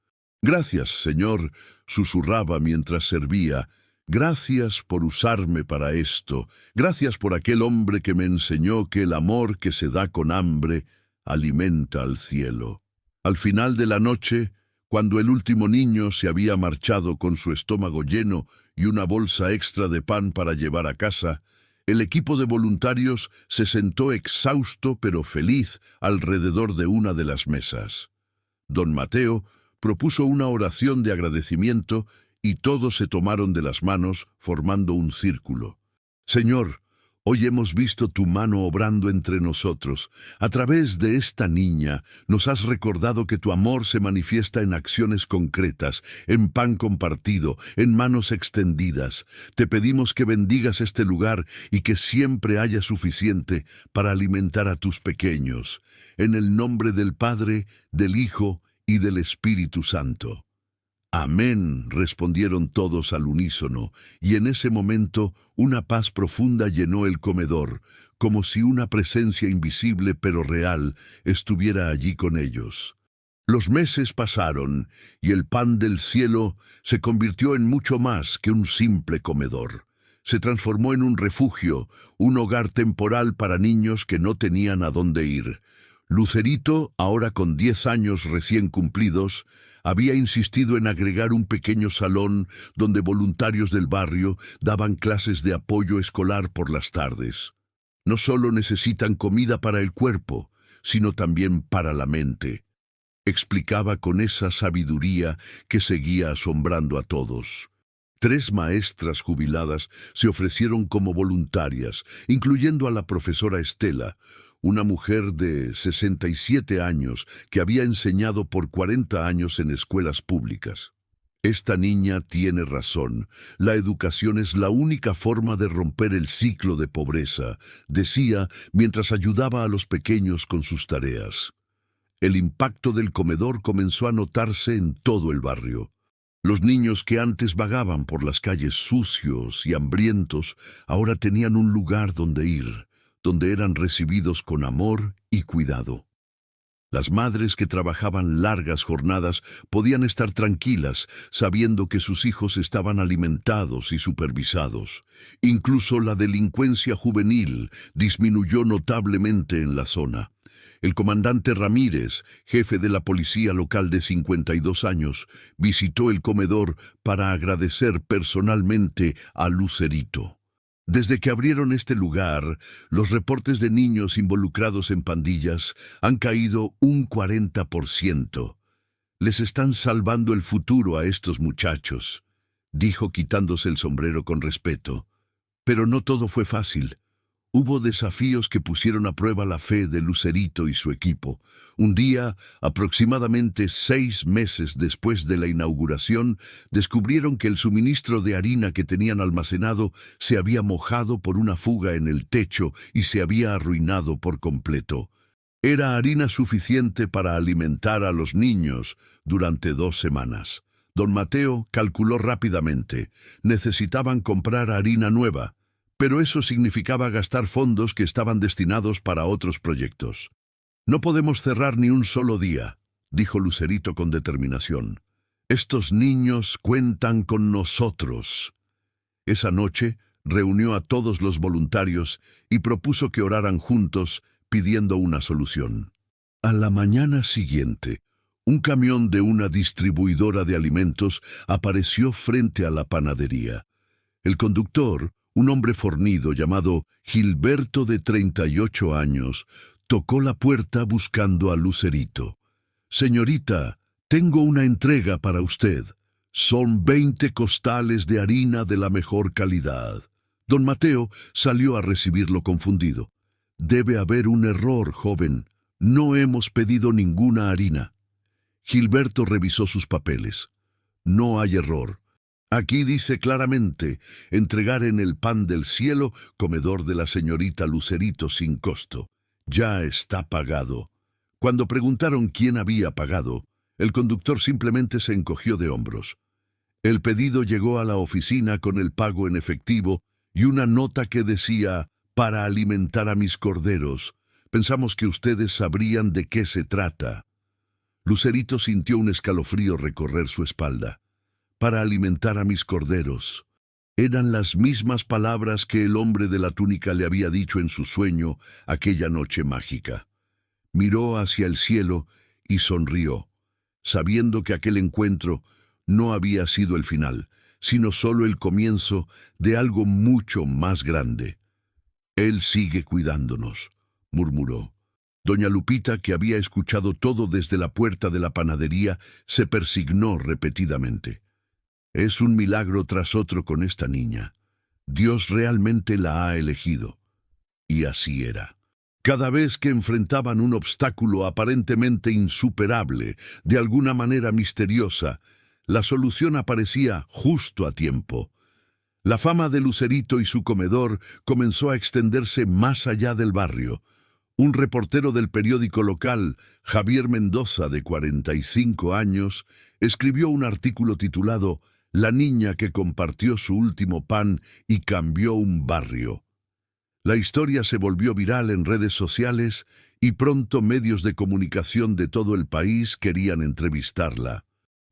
«Gracias, Señor», susurraba mientras servía. «Gracias por usarme para esto. Gracias por aquel hombre que me enseñó que el amor que se da con hambre alimenta al cielo». Al final de la noche, cuando el último niño se había marchado con su estómago lleno y una bolsa extra de pan para llevar a casa, el equipo de voluntarios se sentó exhausto pero feliz alrededor de una de las mesas. Don Mateo propuso una oración de agradecimiento y todos se tomaron de las manos formando un círculo. «Señor, hoy hemos visto tu mano obrando entre nosotros. A través de esta niña nos has recordado que tu amor se manifiesta en acciones concretas, en pan compartido, en manos extendidas. Te pedimos que bendigas este lugar y que siempre haya suficiente para alimentar a tus pequeños. En el nombre del Padre, del Hijo y del Espíritu Santo». «Amén», respondieron todos al unísono, y en ese momento una paz profunda llenó el comedor, como si una presencia invisible pero real estuviera allí con ellos. Los meses pasaron, y el pan del cielo se convirtió en mucho más que un simple comedor. Se transformó en un refugio, un hogar temporal para niños que no tenían a dónde ir. Lucerito, ahora con 10 años recién cumplidos, había insistido en agregar un pequeño salón donde voluntarios del barrio daban clases de apoyo escolar por las tardes. No solo necesitan comida para el cuerpo, sino también para la mente, explicaba con esa sabiduría que seguía asombrando a todos. 3 maestras jubiladas se ofrecieron como voluntarias, incluyendo a la profesora Estela, una mujer de 67 años que había enseñado por 40 años en escuelas públicas. «Esta niña tiene razón. La educación es la única forma de romper el ciclo de pobreza», decía mientras ayudaba a los pequeños con sus tareas. El impacto del comedor comenzó a notarse en todo el barrio. Los niños que antes vagaban por las calles sucios y hambrientos ahora tenían un lugar donde ir, donde eran recibidos con amor y cuidado. Las madres que trabajaban largas jornadas podían estar tranquilas, sabiendo que sus hijos estaban alimentados y supervisados. Incluso la delincuencia juvenil disminuyó notablemente en la zona. El comandante Ramírez, jefe de la policía local de 52 años, visitó el comedor para agradecer personalmente a Lucerito. Desde que abrieron este lugar, los reportes de niños involucrados en pandillas han caído un 40%. «Les están salvando el futuro a estos muchachos», dijo quitándose el sombrero con respeto. Pero no todo fue fácil. Hubo desafíos que pusieron a prueba la fe de Lucerito y su equipo. Un día, aproximadamente 6 meses después de la inauguración, descubrieron que el suministro de harina que tenían almacenado se había mojado por una fuga en el techo y se había arruinado por completo. Era harina suficiente para alimentar a los niños durante 2 semanas. Don Mateo calculó rápidamente. Necesitaban comprar harina nueva, pero eso significaba gastar fondos que estaban destinados para otros proyectos. «No podemos cerrar ni un solo día», dijo Lucerito con determinación. «Estos niños cuentan con nosotros». Esa noche reunió a todos los voluntarios y propuso que oraran juntos pidiendo una solución. A la mañana siguiente, un camión de una distribuidora de alimentos apareció frente a la panadería. El conductor, un hombre fornido llamado Gilberto de 38 años, tocó la puerta buscando a Lucerito. «Señorita, tengo una entrega para usted. Son 20 costales de harina de la mejor calidad». Don Mateo salió a recibirlo confundido. «Debe haber un error, joven. No hemos pedido ninguna harina». Gilberto revisó sus papeles. «No hay error. Aquí dice claramente, entregar en el pan del cielo, comedor de la señorita Lucerito sin costo. Ya está pagado. Cuando preguntaron quién había pagado, el conductor simplemente se encogió de hombros. El pedido llegó a la oficina con el pago en efectivo y una nota que decía, para alimentar a mis corderos. Pensamos que ustedes sabrían de qué se trata. Lucerito sintió un escalofrío recorrer su espalda. Para alimentar a mis corderos. Eran las mismas palabras que el hombre de la túnica le había dicho en su sueño aquella noche mágica. Miró hacia el cielo y sonrió, sabiendo que aquel encuentro no había sido el final, sino solo el comienzo de algo mucho más grande. Él sigue cuidándonos, murmuró. Doña Lupita, que había escuchado todo desde la puerta de la panadería, se persignó repetidamente. Es un milagro tras otro con esta niña. Dios realmente la ha elegido. Y así era. Cada vez que enfrentaban un obstáculo aparentemente insuperable, de alguna manera misteriosa, la solución aparecía justo a tiempo. La fama de Lucerito y su comedor comenzó a extenderse más allá del barrio. Un reportero del periódico local, Javier Mendoza, de 45 años, escribió un artículo titulado La niña que compartió su último pan y cambió un barrio. La historia se volvió viral en redes sociales y pronto medios de comunicación de todo el país querían entrevistarla.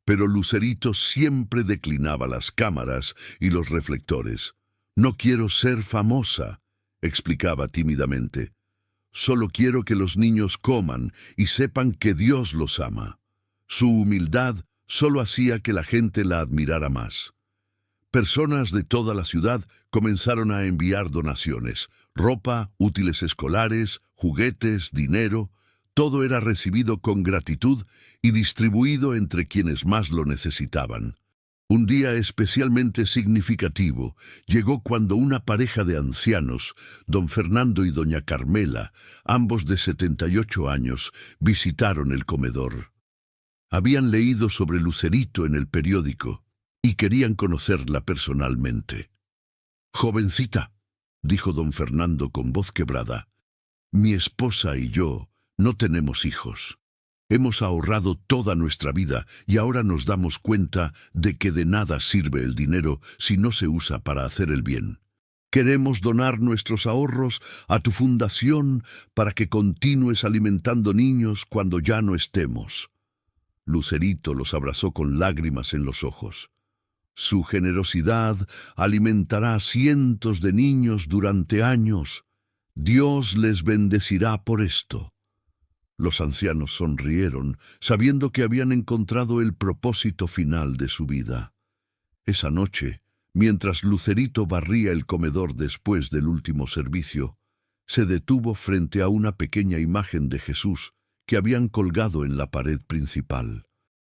Pero Lucerito siempre declinaba las cámaras y los reflectores. No quiero ser famosa, explicaba tímidamente. Solo quiero que los niños coman y sepan que Dios los ama. Su humildad solo hacía que la gente la admirara más. Personas de toda la ciudad comenzaron a enviar donaciones, ropa, útiles escolares, juguetes, dinero. Todo era recibido con gratitud y distribuido entre quienes más lo necesitaban. Un día especialmente significativo llegó cuando una pareja de ancianos, don Fernando y doña Carmela, ambos de 78 años, visitaron el comedor. Habían leído sobre Lucerito en el periódico y querían conocerla personalmente. «Jovencita», dijo don Fernando con voz quebrada, «mi esposa y yo no tenemos hijos. Hemos ahorrado toda nuestra vida y ahora nos damos cuenta de que de nada sirve el dinero si no se usa para hacer el bien. Queremos donar nuestros ahorros a tu fundación para que continúes alimentando niños cuando ya no estemos». Lucerito los abrazó con lágrimas en los ojos. Su generosidad alimentará a cientos de niños durante años. Dios les bendecirá por esto. Los ancianos sonrieron, sabiendo que habían encontrado el propósito final de su vida. Esa noche, mientras Lucerito barría el comedor después del último servicio, se detuvo frente a una pequeña imagen de Jesús que habían colgado en la pared principal.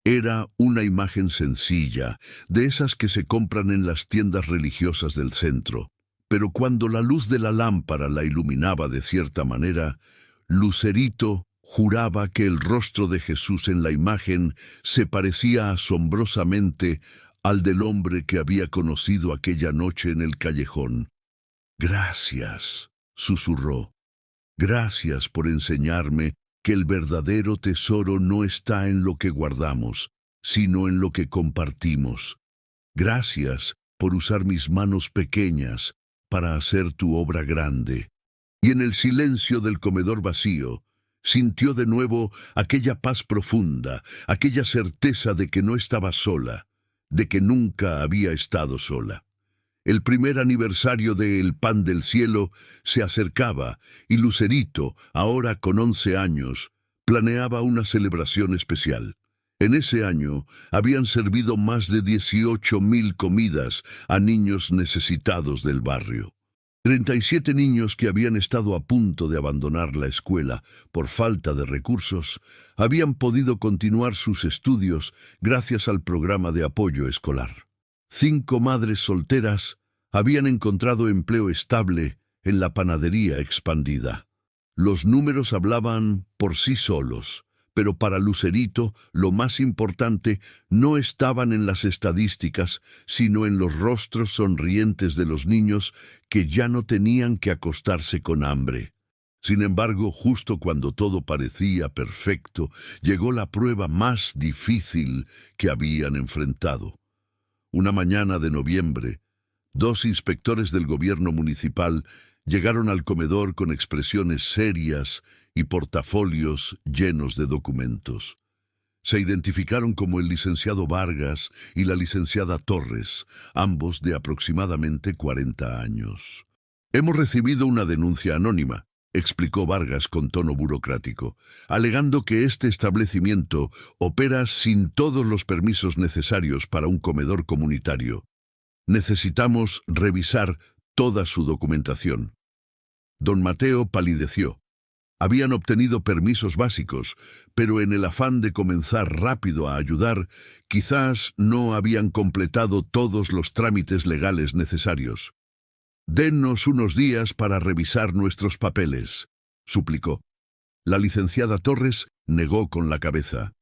Era una imagen sencilla, de esas que se compran en las tiendas religiosas del centro, pero cuando la luz de la lámpara la iluminaba de cierta manera, Lucerito juraba que el rostro de Jesús en la imagen se parecía asombrosamente al del hombre que había conocido aquella noche en el callejón. «Gracias», susurró. «Gracias por enseñarme que el verdadero tesoro no está en lo que guardamos, sino en lo que compartimos. Gracias por usar mis manos pequeñas para hacer tu obra grande». Y en el silencio del comedor vacío, sintió de nuevo aquella paz profunda, aquella certeza de que no estaba sola, de que nunca había estado sola. El primer aniversario de El Pan del Cielo se acercaba y Lucerito, ahora con 11 años, planeaba una celebración especial. En ese año habían servido más de 18,000 comidas a niños necesitados del barrio. 37 niños que habían estado a punto de abandonar la escuela por falta de recursos habían podido continuar sus estudios gracias al programa de apoyo escolar. 5 madres solteras habían encontrado empleo estable en la panadería expandida. Los números hablaban por sí solos, Pero para Lucerito, lo más importante no estaban en las estadísticas, sino en los rostros sonrientes de los niños que ya no tenían que acostarse con hambre. Sin embargo, justo cuando todo parecía perfecto, llegó la prueba más difícil que habían enfrentado. Una mañana de noviembre, 2 inspectores del gobierno municipal llegaron al comedor con expresiones serias y portafolios llenos de documentos. Se identificaron como el licenciado Vargas y la licenciada Torres, ambos de aproximadamente 40 años. «Hemos recibido una denuncia anónima», explicó Vargas con tono burocrático, alegando que este establecimiento opera sin todos los permisos necesarios para un comedor comunitario. Necesitamos revisar toda su documentación. Don Mateo palideció. Habían obtenido permisos básicos, pero en el afán de comenzar rápido a ayudar, quizás no habían completado todos los trámites legales necesarios. «Dennos unos días para revisar nuestros papeles», suplicó. La licenciada Torres negó con la cabeza.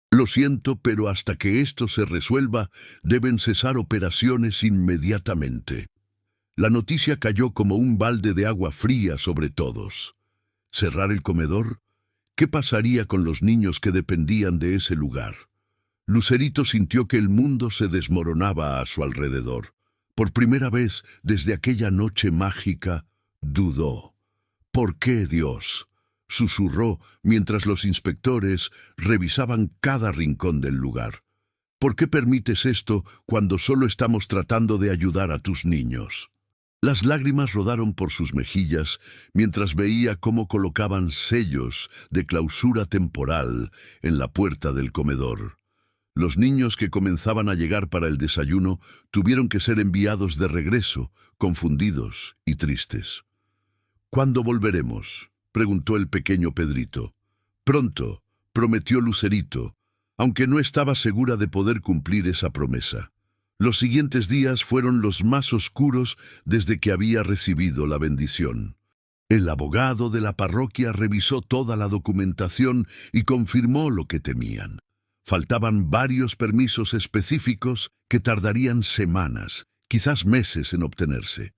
«Lo siento, pero hasta que esto se resuelva, deben cesar operaciones inmediatamente». La noticia cayó como un balde de agua fría sobre todos. ¿Cerrar el comedor? ¿Qué pasaría con los niños que dependían de ese lugar? Lucerito sintió que el mundo se desmoronaba a su alrededor. Por primera vez desde aquella noche mágica, dudó. «¿Por qué, Dios?», susurró mientras los inspectores revisaban cada rincón del lugar. «¿Por qué permites esto cuando solo estamos tratando de ayudar a tus niños?». Las lágrimas rodaron por sus mejillas mientras veía cómo colocaban sellos de clausura temporal en la puerta del comedor. Los niños que comenzaban a llegar para el desayuno tuvieron que ser enviados de regreso, confundidos y tristes. «¿Cuándo volveremos?», preguntó el pequeño Pedrito. «Pronto», prometió Lucerito, aunque no estaba segura de poder cumplir esa promesa. Los siguientes días fueron los más oscuros desde que había recibido la bendición. El abogado de la parroquia revisó toda la documentación y confirmó lo que temían. Faltaban varios permisos específicos que tardarían semanas, quizás meses en obtenerse.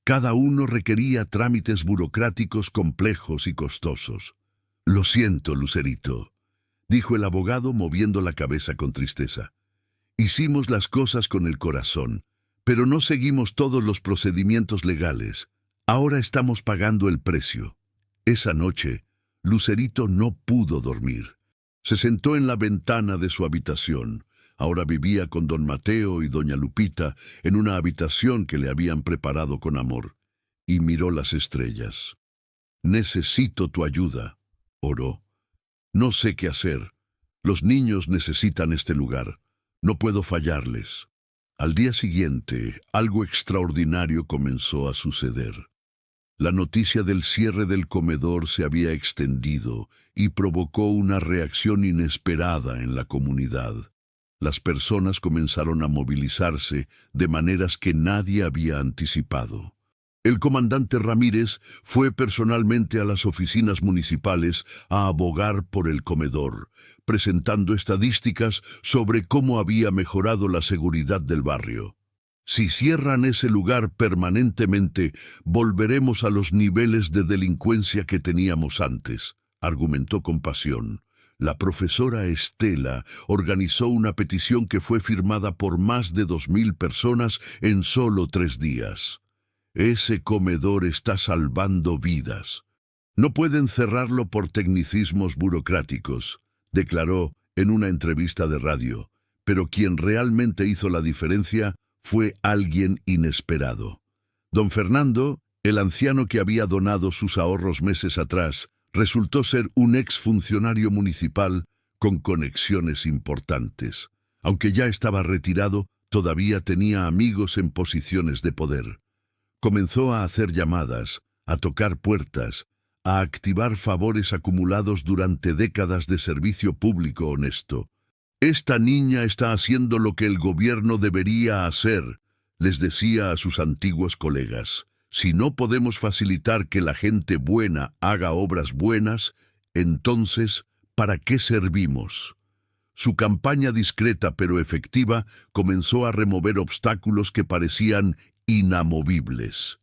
Cada uno requería trámites burocráticos complejos y costosos. «Lo siento, Lucerito», dijo el abogado moviendo la cabeza con tristeza. «Hicimos las cosas con el corazón, pero no seguimos todos los procedimientos legales. Ahora estamos pagando el precio». Esa noche, Lucerito no pudo dormir. Se sentó en la ventana de su habitación. Ahora vivía con don Mateo y doña Lupita en una habitación que le habían preparado con amor, y miró las estrellas. «Necesito tu ayuda», oró. «No sé qué hacer. Los niños necesitan este lugar. No puedo fallarles». Al día siguiente, algo extraordinario comenzó a suceder. La noticia del cierre del comedor se había extendido y provocó una reacción inesperada en la comunidad. Las personas comenzaron a movilizarse de maneras que nadie había anticipado. El comandante Ramírez fue personalmente a las oficinas municipales a abogar por el comedor, presentando estadísticas sobre cómo había mejorado la seguridad del barrio. «Si cierran ese lugar permanentemente, volveremos a los niveles de delincuencia que teníamos antes», argumentó con pasión. La profesora Estela organizó una petición que fue firmada por más de 2000 personas en solo 3 días. «Ese comedor está salvando vidas. No pueden cerrarlo por tecnicismos burocráticos», declaró en una entrevista de radio, pero quien realmente hizo la diferencia fue alguien inesperado. Don Fernando, el anciano que había donado sus ahorros meses atrás, resultó ser un exfuncionario municipal con conexiones importantes. Aunque ya estaba retirado, todavía tenía amigos en posiciones de poder. Comenzó a hacer llamadas, a tocar puertas, a activar favores acumulados durante décadas de servicio público honesto. «Esta niña está haciendo lo que el gobierno debería hacer», les decía a sus antiguos colegas. «Si no podemos facilitar que la gente buena haga obras buenas, entonces ¿para qué servimos? Su campaña discreta pero efectiva comenzó a remover obstáculos que parecían inamovibles.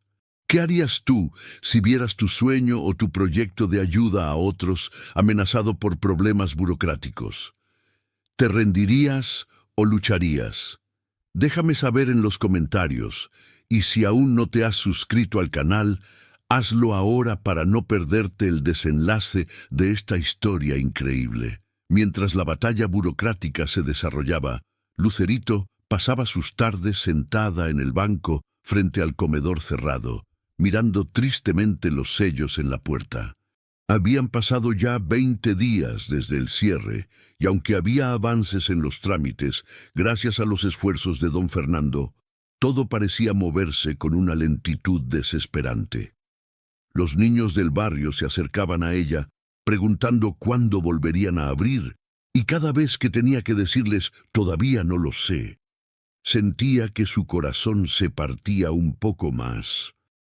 ¿Qué harías tú si vieras tu sueño o tu proyecto de ayuda a otros amenazado por problemas burocráticos? ¿Te rendirías o lucharías? Déjame saber en los comentarios, y si aún no te has suscrito al canal, hazlo ahora para no perderte el desenlace de esta historia increíble. Mientras la batalla burocrática se desarrollaba, Lucerito pasaba sus tardes sentada en el banco frente al comedor cerrado, mirando tristemente los sellos en la puerta. Habían pasado ya 20 días desde el cierre, y aunque había avances en los trámites, gracias a los esfuerzos de don Fernando, todo parecía moverse con una lentitud desesperante. Los niños del barrio se acercaban a ella, preguntando cuándo volverían a abrir, y cada vez que tenía que decirles «todavía no lo sé», sentía que su corazón se partía un poco más.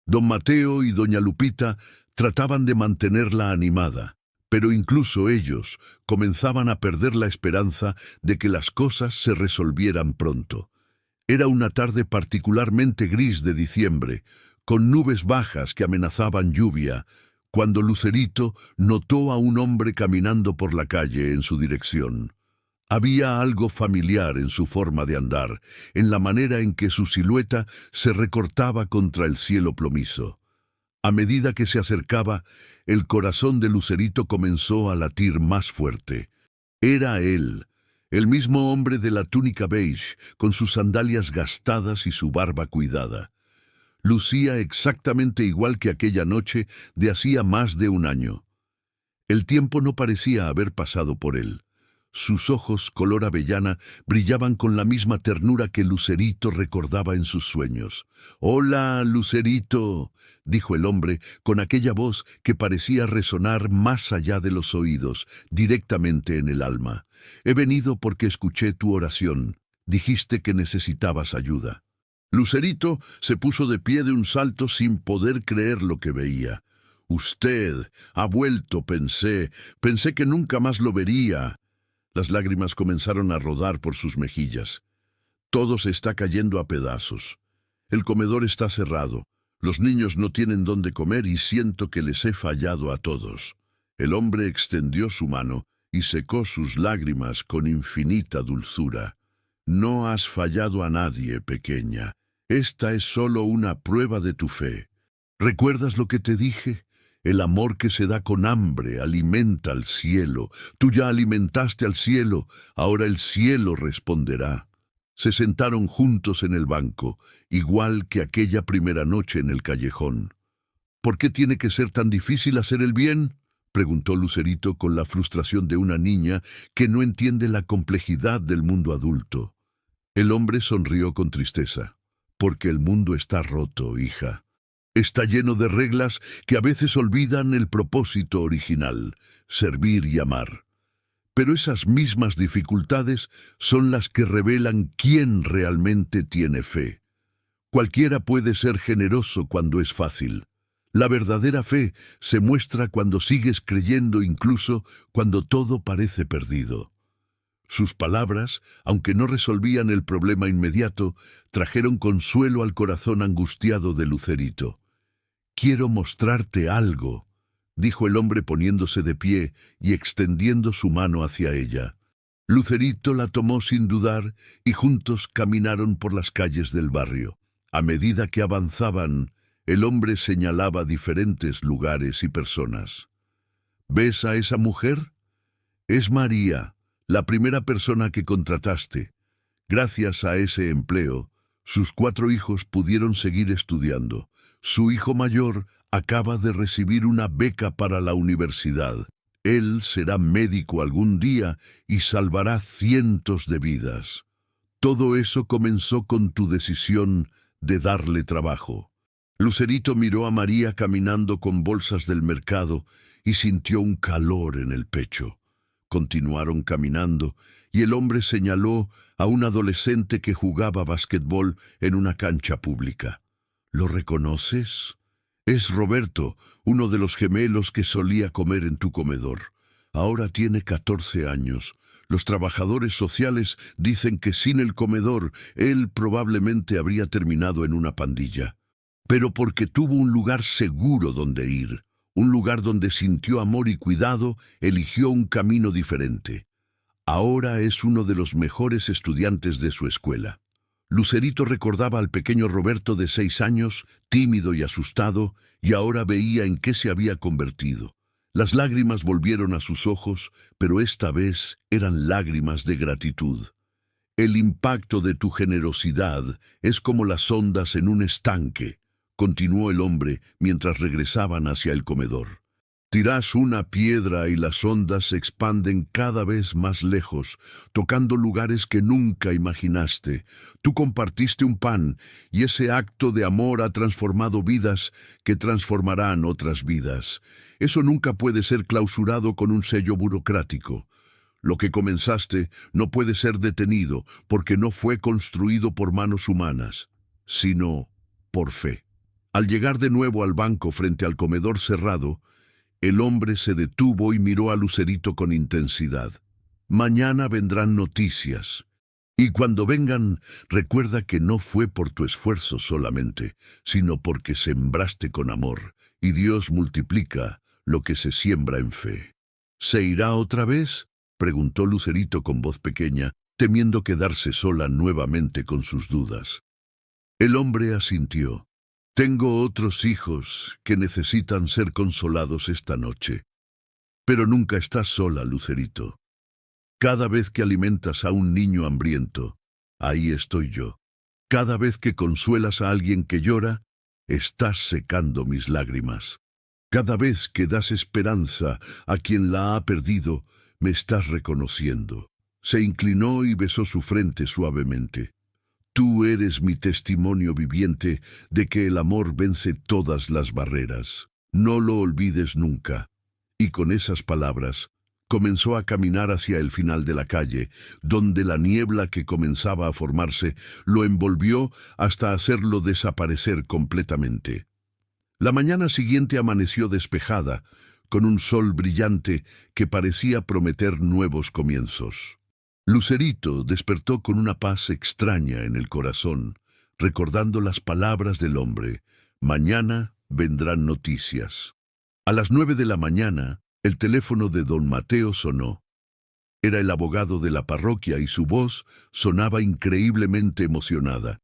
Don Mateo y doña Lupita trataban de mantenerla animada, pero incluso ellos comenzaban a perder la esperanza de que las cosas se resolvieran pronto. Era una tarde particularmente gris de diciembre, con nubes bajas que amenazaban lluvia, cuando Lucerito notó a un hombre caminando por la calle en su dirección. Había algo familiar en su forma de andar, en la manera en que su silueta se recortaba contra el cielo plomizo. A medida que se acercaba, el corazón de Lucerito comenzó a latir más fuerte. Era él, el mismo hombre de la túnica beige, con sus sandalias gastadas y su barba cuidada. Lucía exactamente igual que aquella noche de hacía más de un año. El tiempo no parecía haber pasado por él. Sus ojos, color avellana, brillaban con la misma ternura que Lucerito recordaba en sus sueños. «Hola, Lucerito», dijo el hombre con aquella voz que parecía resonar más allá de los oídos, directamente en el alma. «He venido porque escuché tu oración. Dijiste que necesitabas ayuda». Lucerito se puso de pie de un salto sin poder creer lo que veía. «Usted ha vuelto», pensé que nunca más lo vería. Las lágrimas comenzaron a rodar por sus mejillas. Todo se está cayendo a pedazos. El comedor está cerrado. Los niños no tienen dónde comer y siento que les he fallado a todos. El hombre extendió su mano y secó sus lágrimas con infinita dulzura. No has fallado a nadie, pequeña. Esta es solo una prueba de tu fe. ¿Recuerdas lo que te dije? El amor que se da con hambre alimenta al cielo. Tú ya alimentaste al cielo, ahora el cielo responderá. Se sentaron juntos en el banco, igual que aquella primera noche en el callejón. ¿Por qué tiene que ser tan difícil hacer el bien?, preguntó Lucerito con la frustración de una niña que no entiende la complejidad del mundo adulto. El hombre sonrió con tristeza. Porque el mundo está roto, hija. Está lleno de reglas que a veces olvidan el propósito original, servir y amar. Pero esas mismas dificultades son las que revelan quién realmente tiene fe. Cualquiera puede ser generoso cuando es fácil. La verdadera fe se muestra cuando sigues creyendo incluso cuando todo parece perdido. Sus palabras, aunque no resolvían el problema inmediato, trajeron consuelo al corazón angustiado de Lucerito. «Quiero mostrarte algo», dijo el hombre poniéndose de pie y extendiendo su mano hacia ella. Lucerito la tomó sin dudar y juntos caminaron por las calles del barrio. A medida que avanzaban, el hombre señalaba diferentes lugares y personas. «¿Ves a esa mujer? Es María, la primera persona que contrataste. Gracias a ese empleo, sus 4 hijos pudieron seguir estudiando. Su hijo mayor acaba de recibir una beca para la universidad. Él será médico algún día y salvará cientos de vidas. Todo eso comenzó con tu decisión de darle trabajo». Lucerito miró a María caminando con bolsas del mercado y sintió un calor en el pecho. Continuaron caminando y el hombre señaló a un adolescente que jugaba basquetbol en una cancha pública. «¿Lo reconoces? Es Roberto, uno de los gemelos que solía comer en tu comedor. Ahora tiene 14 años. Los trabajadores sociales dicen que sin el comedor él probablemente habría terminado en una pandilla. Pero porque tuvo un lugar seguro donde ir, un lugar donde sintió amor y cuidado, eligió un camino diferente. Ahora es uno de los mejores estudiantes de su escuela. Lucerito recordaba al pequeño Roberto de 6 años, tímido y asustado, y ahora veía en qué se había convertido. Las lágrimas volvieron a sus ojos, pero esta vez eran lágrimas de gratitud. El impacto de tu generosidad es como las ondas en un estanque, continuó el hombre mientras regresaban hacia el comedor. Tirás una piedra y las ondas se expanden cada vez más lejos, tocando lugares que nunca imaginaste. Tú compartiste un pan y ese acto de amor ha transformado vidas que transformarán otras vidas. Eso nunca puede ser clausurado con un sello burocrático. Lo que comenzaste no puede ser detenido porque no fue construido por manos humanas, sino por fe. Al llegar de nuevo al banco frente al comedor cerrado, el hombre se detuvo y miró a Lucerito con intensidad. Mañana vendrán noticias. Y cuando vengan, recuerda que no fue por tu esfuerzo solamente, sino porque sembraste con amor, y Dios multiplica lo que se siembra en fe. ¿Se irá otra vez?, preguntó Lucerito con voz pequeña, temiendo quedarse sola nuevamente con sus dudas. El hombre asintió. Tengo otros hijos que necesitan ser consolados esta noche. Pero nunca estás sola, Lucerito. Cada vez que alimentas a un niño hambriento, ahí estoy yo. Cada vez que consuelas a alguien que llora, estás secando mis lágrimas. Cada vez que das esperanza a quien la ha perdido, me estás reconociendo. Se inclinó y besó su frente suavemente. Tú eres mi testimonio viviente de que el amor vence todas las barreras. No lo olvides nunca. Y con esas palabras, comenzó a caminar hacia el final de la calle, donde la niebla que comenzaba a formarse lo envolvió hasta hacerlo desaparecer completamente. La mañana siguiente amaneció despejada, con un sol brillante que parecía prometer nuevos comienzos. Lucerito despertó con una paz extraña en el corazón, recordando las palabras del hombre: mañana vendrán noticias. A las 9 de la mañana, el teléfono de don Mateo sonó. Era el abogado de la parroquia y su voz sonaba increíblemente emocionada.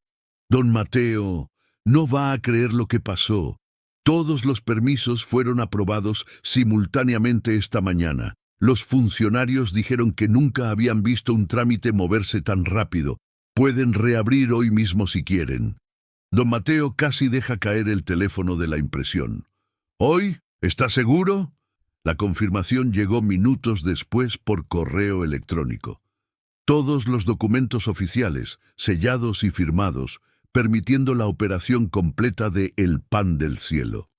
Don Mateo, no va a creer lo que pasó. Todos los permisos fueron aprobados simultáneamente esta mañana. Los funcionarios dijeron que nunca habían visto un trámite moverse tan rápido. Pueden reabrir hoy mismo si quieren. Don Mateo casi deja caer el teléfono de la impresión. ¿Hoy? ¿Estás seguro? La confirmación llegó minutos después por correo electrónico. Todos los documentos oficiales, sellados y firmados, permitiendo la operación completa de El Pan del Cielo.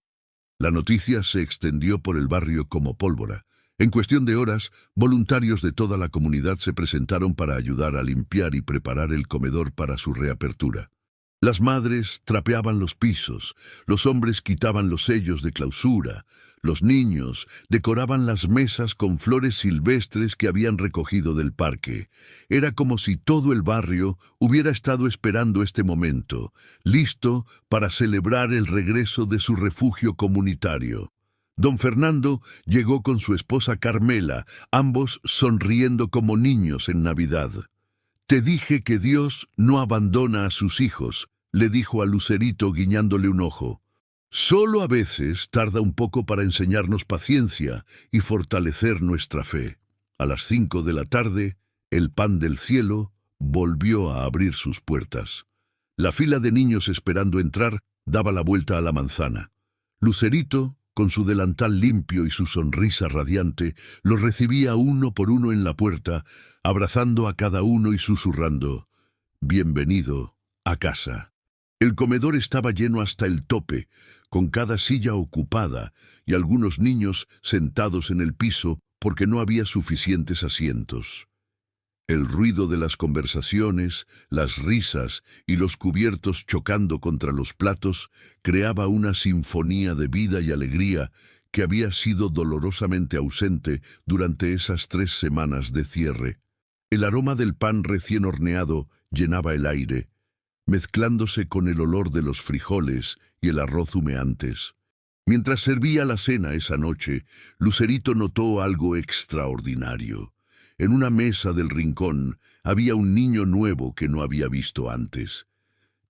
La noticia se extendió por el barrio como pólvora. En cuestión de horas, voluntarios de toda la comunidad se presentaron para ayudar a limpiar y preparar el comedor para su reapertura. Las madres trapeaban los pisos, los hombres quitaban los sellos de clausura, los niños decoraban las mesas con flores silvestres que habían recogido del parque. Era como si todo el barrio hubiera estado esperando este momento, listo para celebrar el regreso de su refugio comunitario. Don Fernando llegó con su esposa Carmela, ambos sonriendo como niños en Navidad. «Te dije que Dios no abandona a sus hijos», le dijo a Lucerito guiñándole un ojo. «Solo a veces tarda un poco para enseñarnos paciencia y fortalecer nuestra fe». A las 5 de la tarde, el Pan del Cielo volvió a abrir sus puertas. La fila de niños esperando entrar daba la vuelta a la manzana. Lucerito, con su delantal limpio y su sonrisa radiante, los recibía uno por uno en la puerta, abrazando a cada uno y susurrando: «Bienvenido a casa». El comedor estaba lleno hasta el tope, con cada silla ocupada y algunos niños sentados en el piso porque no había suficientes asientos. El ruido de las conversaciones, las risas y los cubiertos chocando contra los platos creaba una sinfonía de vida y alegría que había sido dolorosamente ausente durante esas 3 semanas de cierre. El aroma del pan recién horneado llenaba el aire, mezclándose con el olor de los frijoles y el arroz humeantes. Mientras servía la cena esa noche, Lucerito notó algo extraordinario. En una mesa del rincón había un niño nuevo que no había visto antes.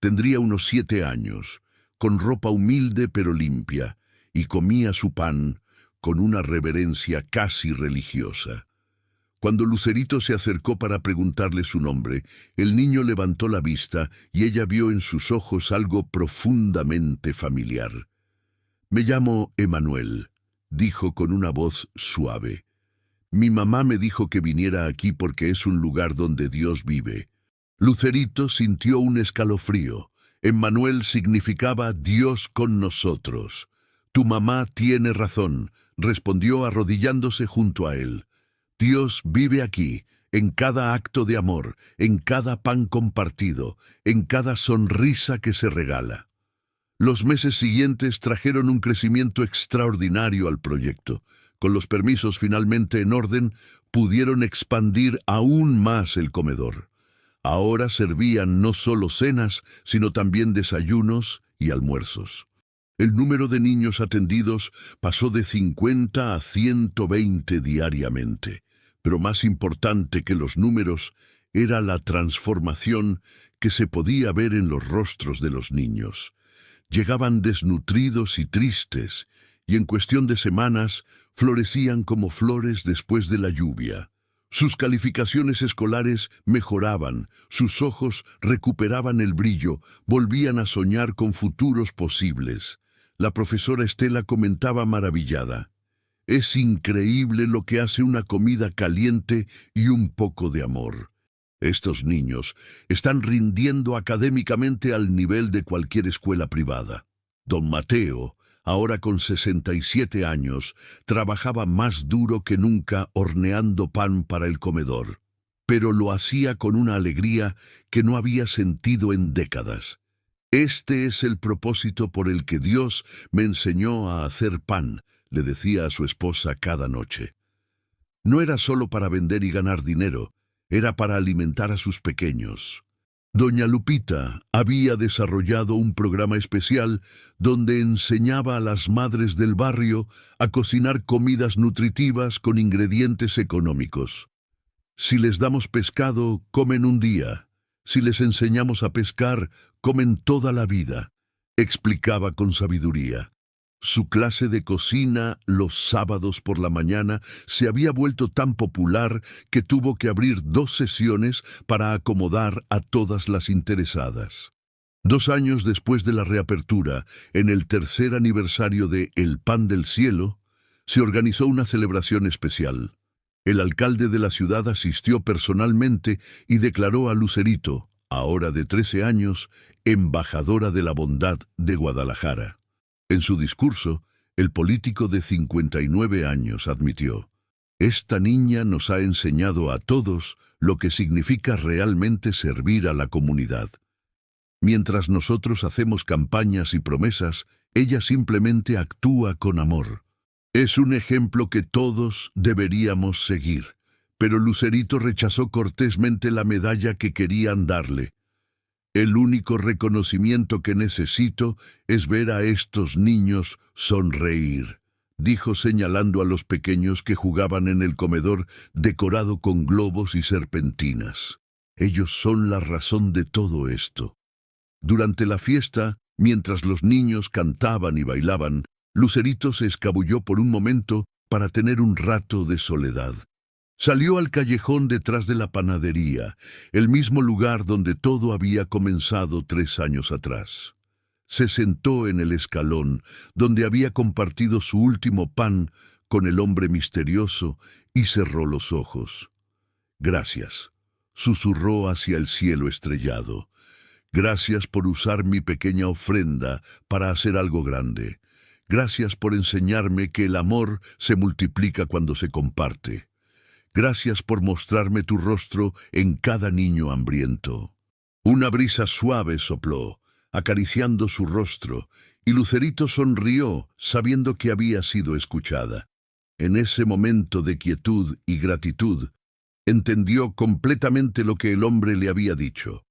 Tendría unos 7 años, con ropa humilde pero limpia, y comía su pan con una reverencia casi religiosa. Cuando Lucerito se acercó para preguntarle su nombre, el niño levantó la vista y ella vio en sus ojos algo profundamente familiar. «Me llamo Emanuel», dijo con una voz suave. «Mi mamá me dijo que viniera aquí porque es un lugar donde Dios vive». Lucerito sintió un escalofrío. Emmanuel significaba Dios con nosotros. «Tu mamá tiene razón», respondió arrodillándose junto a él. «Dios vive aquí, en cada acto de amor, en cada pan compartido, en cada sonrisa que se regala». Los meses siguientes trajeron un crecimiento extraordinario al proyecto. Con los permisos finalmente en orden, pudieron expandir aún más el comedor. Ahora servían no solo cenas, sino también desayunos y almuerzos. El número de niños atendidos pasó de 50 a 120 diariamente. Pero más importante que los números era la transformación que se podía ver en los rostros de los niños. Llegaban desnutridos y tristes, y en cuestión de semanas florecían como flores después de la lluvia. Sus calificaciones escolares mejoraban, sus ojos recuperaban el brillo, volvían a soñar con futuros posibles. La profesora Estela comentaba maravillada: «Es increíble lo que hace una comida caliente y un poco de amor. Estos niños están rindiendo académicamente al nivel de cualquier escuela privada». Don Mateo, ahora con 67 años, trabajaba más duro que nunca horneando pan para el comedor, pero lo hacía con una alegría que no había sentido en décadas. «Este es el propósito por el que Dios me enseñó a hacer pan», le decía a su esposa cada noche. No era solo para vender y ganar dinero, era para alimentar a sus pequeños. Doña Lupita había desarrollado un programa especial donde enseñaba a las madres del barrio a cocinar comidas nutritivas con ingredientes económicos. «Si les damos pescado, comen un día. Si les enseñamos a pescar, comen toda la vida», explicaba con sabiduría. Su clase de cocina los sábados por la mañana se había vuelto tan popular que tuvo que abrir 2 sesiones para acomodar a todas las interesadas. 2 años después de la reapertura, en el 3er aniversario de El Pan del Cielo, se organizó una celebración especial. El alcalde de la ciudad asistió personalmente y declaró a Lucerito, ahora de 13 años, embajadora de la bondad de Guadalajara. En su discurso, el político de 59 años admitió: «Esta niña nos ha enseñado a todos lo que significa realmente servir a la comunidad. Mientras nosotros hacemos campañas y promesas, ella simplemente actúa con amor. Es un ejemplo que todos deberíamos seguir». Pero Lucerito rechazó cortésmente la medalla que querían darle. «El único reconocimiento que necesito es ver a estos niños sonreír», dijo señalando a los pequeños que jugaban en el comedor decorado con globos y serpentinas. «Ellos son la razón de todo esto». Durante la fiesta, mientras los niños cantaban y bailaban, Lucerito se escabulló por un momento para tener un rato de soledad. Salió al callejón detrás de la panadería, el mismo lugar donde todo había comenzado 3 años atrás. Se sentó en el escalón, donde había compartido su último pan con el hombre misterioso, y cerró los ojos. «Gracias», susurró hacia el cielo estrellado. «Gracias por usar mi pequeña ofrenda para hacer algo grande. Gracias por enseñarme que el amor se multiplica cuando se comparte. Gracias por mostrarme tu rostro en cada niño hambriento». Una brisa suave sopló, acariciando su rostro, Y Lucerito sonrió, sabiendo que había sido escuchada. En ese momento de quietud y gratitud, entendió completamente lo que el hombre le había dicho.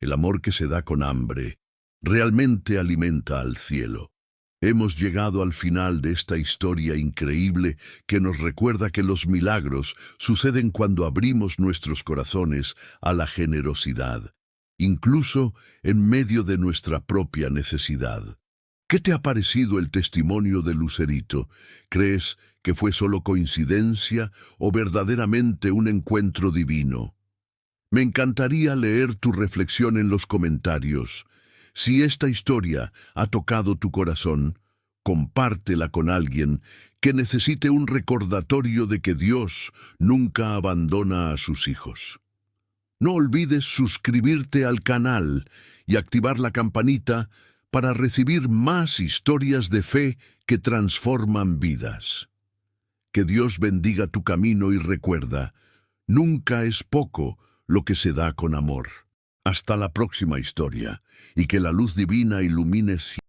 El amor que se da con hambre realmente alimenta al cielo. Hemos llegado al final de esta historia increíble que nos recuerda que los milagros suceden cuando abrimos nuestros corazones a la generosidad, incluso en medio de nuestra propia necesidad. ¿Qué te ha parecido el testimonio de Lucerito? ¿Crees que fue solo coincidencia o verdaderamente un encuentro divino? Me encantaría leer tu reflexión en los comentarios. Si esta historia ha tocado tu corazón, compártela con alguien que necesite un recordatorio de que Dios nunca abandona a sus hijos. No olvides suscribirte al canal y activar la campanita para recibir más historias de fe que transforman vidas. Que Dios bendiga tu camino y recuerda, nunca es poco lo que se da con amor. Hasta la próxima historia, y que la luz divina ilumine siempre.